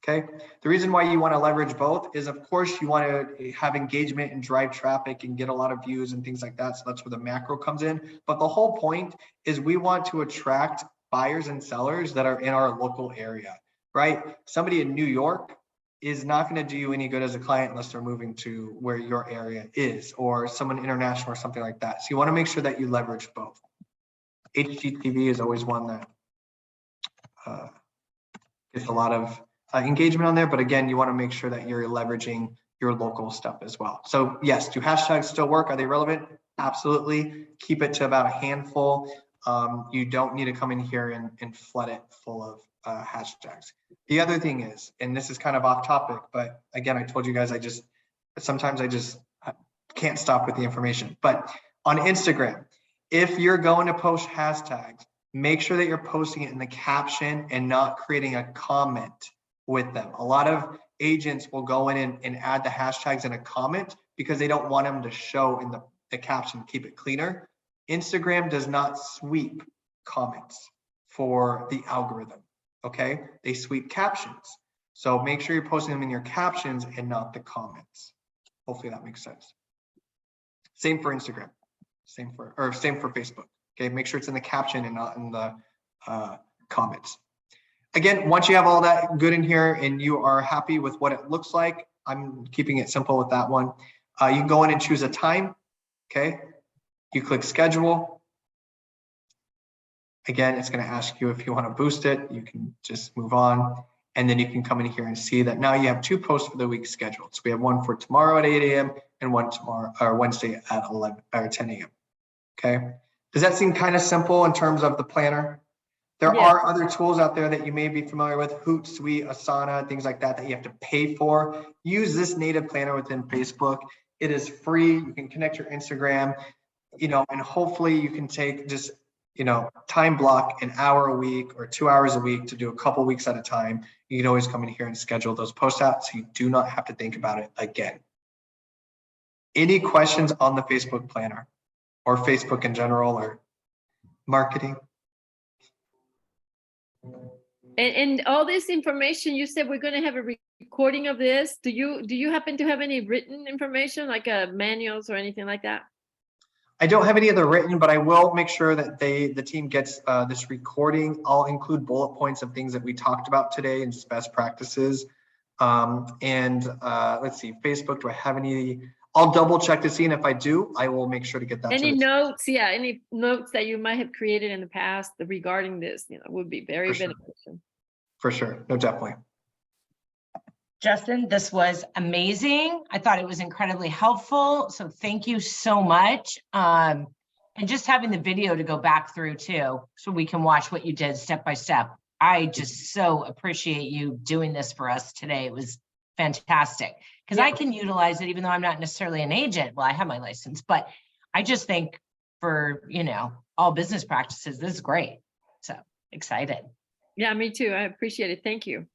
Okay, the reason why you want to leverage both is, of course, you want to have engagement and drive traffic and get a lot of views and things like that. So that's where the macro comes in. But the whole point is we want to attract buyers and sellers that are in our local area, right? Somebody in New York is not going to do you any good as a client unless they're moving to where your area is, or someone international or something like that. So you want to make sure that you leverage both. HGTV is always one that gets a lot of engagement on there, but again, you want to make sure that you're leveraging your local stuff as well. So yes, do hashtags still work? Are they relevant? Absolutely. Keep it to about a handful. You don't need to come in here and flood it full of hashtags. The other thing is, and this is kind of off topic, but again, I told you guys, sometimes I just can't stop with the information. But on Instagram, if you're going to post hashtags, make sure that you're posting it in the caption and not creating a comment with them. A lot of agents will go in and add the hashtags in a comment because they don't want them to show in the caption, keep it cleaner. Instagram does not sweep comments for the algorithm, okay? They sweep captions. So make sure you're posting them in your captions and not the comments. Hopefully that makes sense. Same for Instagram, same for Facebook, okay? Make sure it's in the caption and not in the comments. Again, once you have all that good in here and you are happy with what it looks like, I'm keeping it simple with that one. You can go in and choose a time, okay? You click schedule. Again, it's going to ask you if you want to boost it. You can just move on. And then you can come in here and see that now you have 2 posts for the week scheduled. So we have one for tomorrow at 8 a.m. and one tomorrow or Wednesday at 11 or 10 a.m. Okay. Does that seem kind of simple in terms of the planner? There are other tools out there that you may be familiar with, Hootsuite, Asana, things like that you have to pay for. Use this native planner within Facebook. It is free. You can connect your Instagram, and hopefully you can take just, time block an hour a week or 2 hours a week to do a couple weeks at a time. You can always come in here and schedule those posts out so you do not have to think about it again. Any questions on the Facebook planner or Facebook in general or marketing? And all this information, you said we're going to have a recording of this. Do you happen to have any written information, like manuals or anything like that? I don't have any other written, but I will make sure that the team gets this recording. I'll include bullet points of things that we talked about today and just best practices. Let's see, Facebook, do I have any? I'll double check to see, and if I do, I will make sure to get that. Any notes? Yeah, any notes that you might have created in the past regarding this, would be very beneficial. For sure, no, definitely. Justin, this was amazing. I thought it was incredibly helpful. So thank you so much. And just having the video to go back through too, so we can watch what you did step by step. I just so appreciate you doing this for us today. It was fantastic because I can utilize it even though I'm not necessarily an agent. Well, I have my license, but I just think for, all business practices, this is great. So excited. Yeah, me too. I appreciate it. Thank you.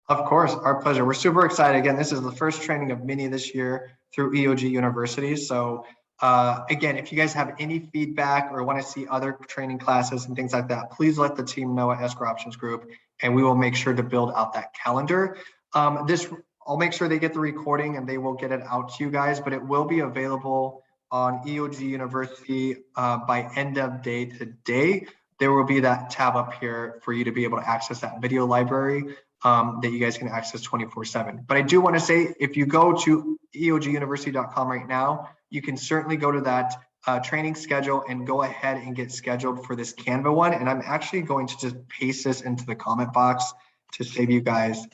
Of course, our pleasure. We're super excited. Again, this is the first training of many this year through EOG University. So again, if you guys have any feedback or want to see other training classes and things like that, please let the team know at Escrow Options Group, and we will make sure to build out that calendar. I'll make sure they get the recording and they will get it out to you guys, but it will be available on EOG University by end of day today, there will be that tab up here for you to be able to access that video library that you guys can access 24/7. But I do want to say, if you go to eoguniversity.com right now, you can certainly go to that training schedule and go ahead and get scheduled for this Canva one. And I'm actually going to just paste this into the comment box to save you guys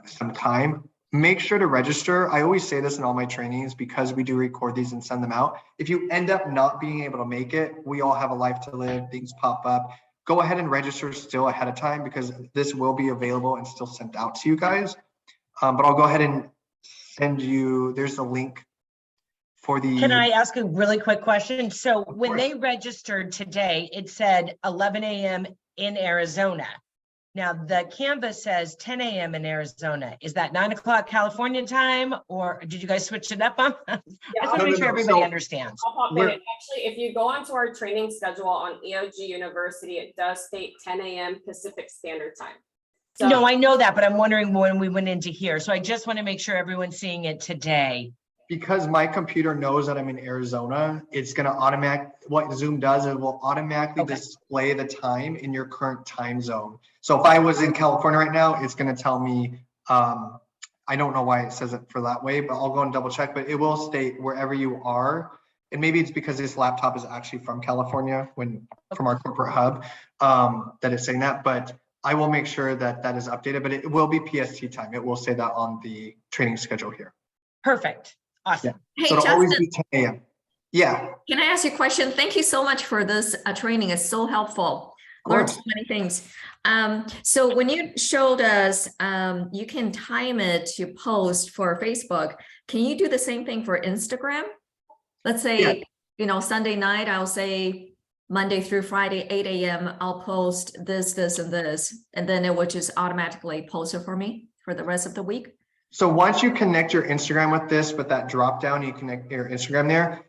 some time. Make sure to register. I always say this in all my trainings because we do record these and send them out. If you end up not being able to make it, we all have a life to live, things pop up. Go ahead and register still ahead of time because this will be available and still sent out to you guys. But I'll go ahead and send you, there's a link for the. Can I ask a really quick question? So when they registered today, it said 11 a.m. in Arizona. Now the Canvas says 10 a.m. in Arizona. Is that 9 o'clock California time, or did you guys switch it up on? I just want to make sure everybody understands. I'll pop in. Actually, if you go onto our training schedule on EOG University, it does state 10 a.m. Pacific Standard Time. So, No, I know that, but I'm wondering when we went into here. So I just want to make sure everyone's seeing it today. Because my computer knows that I'm in Arizona, it's going to what Zoom does, it will automatically display the time in your current time zone. So if I was in California right now, it's going to tell me, I don't know why it says it for that way, but I'll go and double check, but it will state wherever you are. And maybe it's because this laptop is actually from California, from our corporate hub, that it's saying that, but I will make sure that that is updated, but it will be PST time. It will say that on the training schedule here. Perfect. Awesome. Hey, So it'll always Justin, be 10 a.m. Yeah. can I ask you a question? Thank you so much for this training. It's so helpful. Of Learned course. so many things. So when you showed us, you can time it to post for Facebook. Can you do the same thing for Instagram? Let's say, Sunday night, I'll say Monday through Friday, 8 a.m. I'll post this, this, and this, and then it will just automatically post it for me for the rest of the week. So once you connect your Instagram with this, with that drop down, you connect your Instagram there.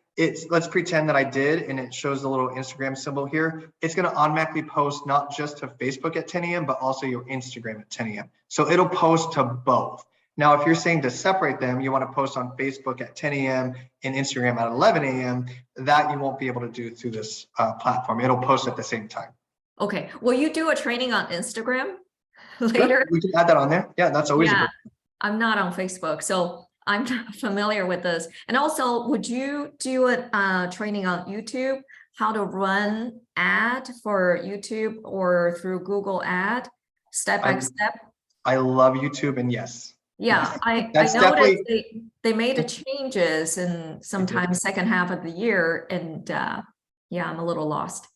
Let's pretend that I did, and it shows the little Instagram symbol here. It's going to automatically post not just to Facebook at 10 a.m., but also your Instagram at 10 a.m. So it'll post to both. Now, if you're saying to separate them, you want to post on Facebook at 10 a.m. and Instagram at 11 a.m., that you won't be able to do through this platform. It'll post at the same time. Okay. Will you do a training on Instagram later? We can add that on there. Yeah, that's always a Yeah. good. I'm not on Facebook, so I'm not familiar with this. And also, would you do a training on YouTube, how to run ad for YouTube or through Google Ad, step by step? I love YouTube, and yes. Yeah, I That's noticed they made the changes in sometime second half of the year, and yeah, I'm a little lost.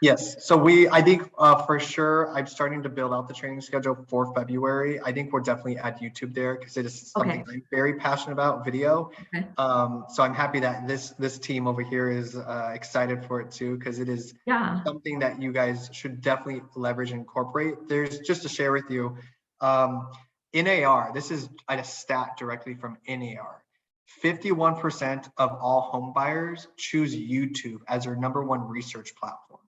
Yes, so I think for sure, I'm starting to build out the training schedule for February. I think we'll definitely add YouTube there because it is something I'm very passionate about, video. Okay. So I'm happy that this team over here is excited for it too, because it is something that you guys should definitely leverage and incorporate. There's, just to share with you, NAR, this is a stat directly from NAR. 51% of all home buyers choose YouTube as their #1 research platform.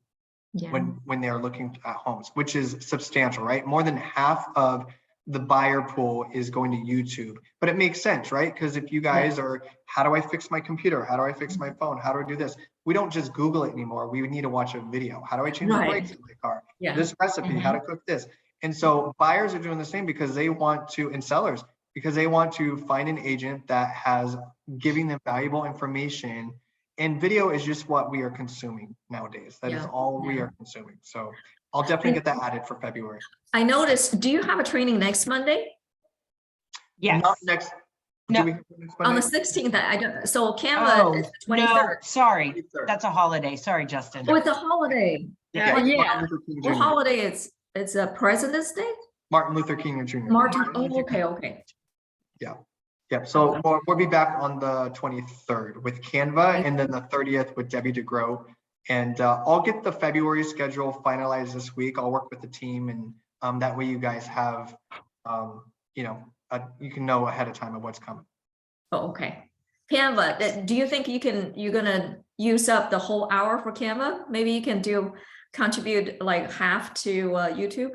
Yeah. When they're looking at homes, which is substantial, right? More than half of the buyer pool is going to YouTube, but it makes sense, right? Because if you guys are, how do I fix my computer? How do I fix my phone? How do I do this? We don't just Google it anymore. We need to watch a video. How do I change the brakes in my car? Yeah. This recipe, how to cook this. And so buyers are doing the same because they want to, and sellers, because they want to find an agent that has giving them valuable information. And video is just what we are consuming nowadays. That is all we are consuming. So I'll definitely get that added for February. I noticed, do you have a training next Monday? Yes. Not next. No. Do we have next On the Monday? 16th, I don't, so Canva is the 23rd. No, sorry. 23rd. That's a holiday. Sorry, Justin. Oh, it's a holiday. Yeah, Yeah. Martin Luther King What Jr. holiday it's a President's Day? Martin Luther King Jr. Martin, oh, okay. Yep. So we'll be back on the 23rd with Canva, and then the 30th with Debbie DeGroat. And I'll get the February schedule finalized this week. I'll work with the team, and that way you guys have, you can know ahead of time of what's coming. Oh, okay. Canva, do you think you're gonna use up the whole hour for Canva? Maybe you can contribute like half to YouTube?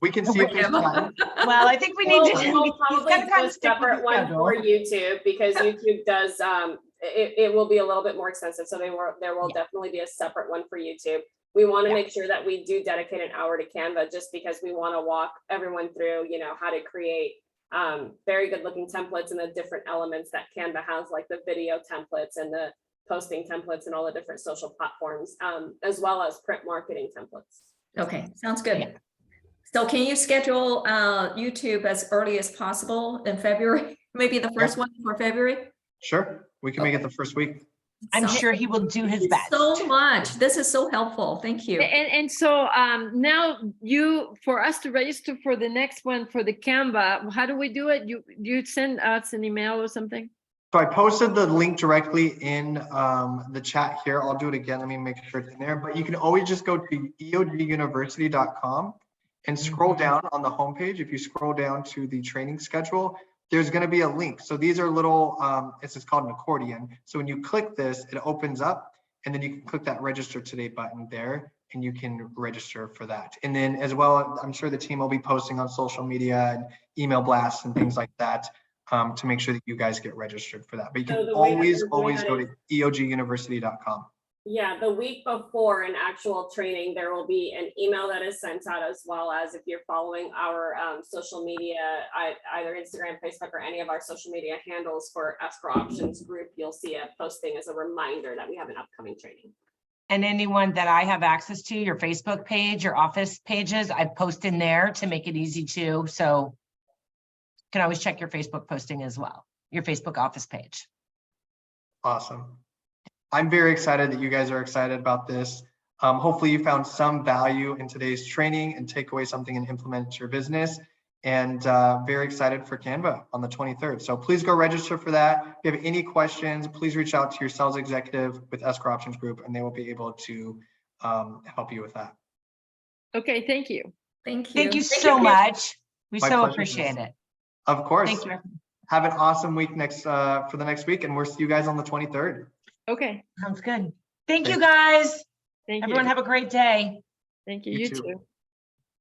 We can see if there's time. Well, I think we need to. We'll he's probably gotta do kind a of stick with the separate one schedule. for YouTube because YouTube does it will be a little bit more expensive. So there will definitely be a separate one for YouTube. We want to Yeah. make sure that we do dedicate an hour to Canva just because we want to walk everyone through, how to create very good looking templates and the different elements that Canva has, like the video templates and the posting templates and all the different social platforms, as well as print marketing templates. Okay, sounds good. So can you schedule YouTube as early as possible in February? Maybe the first one for February? Sure, we can make it the first week. I'm So- sure he will do his Thank you best. so much. This is so helpful. Thank you. And so now for us to register for the next one for the Canva, how do we do it? You send us an email or something? So I posted the link directly in the chat here. I'll do it again. Let me make sure it's in there. But you can always just go to eoguniversity.com and scroll down on the homepage. If you scroll down to the training schedule, there's going to be a link. So these are little, it's just called an accordion. So when you click this, it opens up, and then you can click that register today button there, and you can register for that. And then as well, I'm sure the team will be posting on social media and email blasts and things like that to make sure that you guys get registered for that. But you So can the way that always, we're doing always that go is- to eoguniversity.com. Yeah, the week before an actual training, there will be an email that is sent out, as well as if you're following our social media, either Instagram, Facebook, or any of our social media handles for Escrow Options Group, you'll see a posting as a reminder that we have an upcoming training. And anyone that I have access to, your Facebook page, your office pages, I post in there to make it easy too. So you can always check your Facebook posting as well, your Facebook office page. Awesome. I'm very excited that you guys are excited about this. Hopefully you found some value in today's training and take away something and implement it to your business. And very excited for Canva on the 23rd. So please go register for that. If you have any questions, please reach out to your sales executive with Escrow Options Group, and they will be able to help you with that. Okay, thank you. Thank you. Thank you so much. We My so pleasure, appreciate Liz. it. Of course. Thank you. Have an awesome week for the next week, and we'll see you guys on the 23rd. Okay, Sounds good. Thank you, Thanks. guys. thank Everyone you. have a great day. Thank you, You you too. too.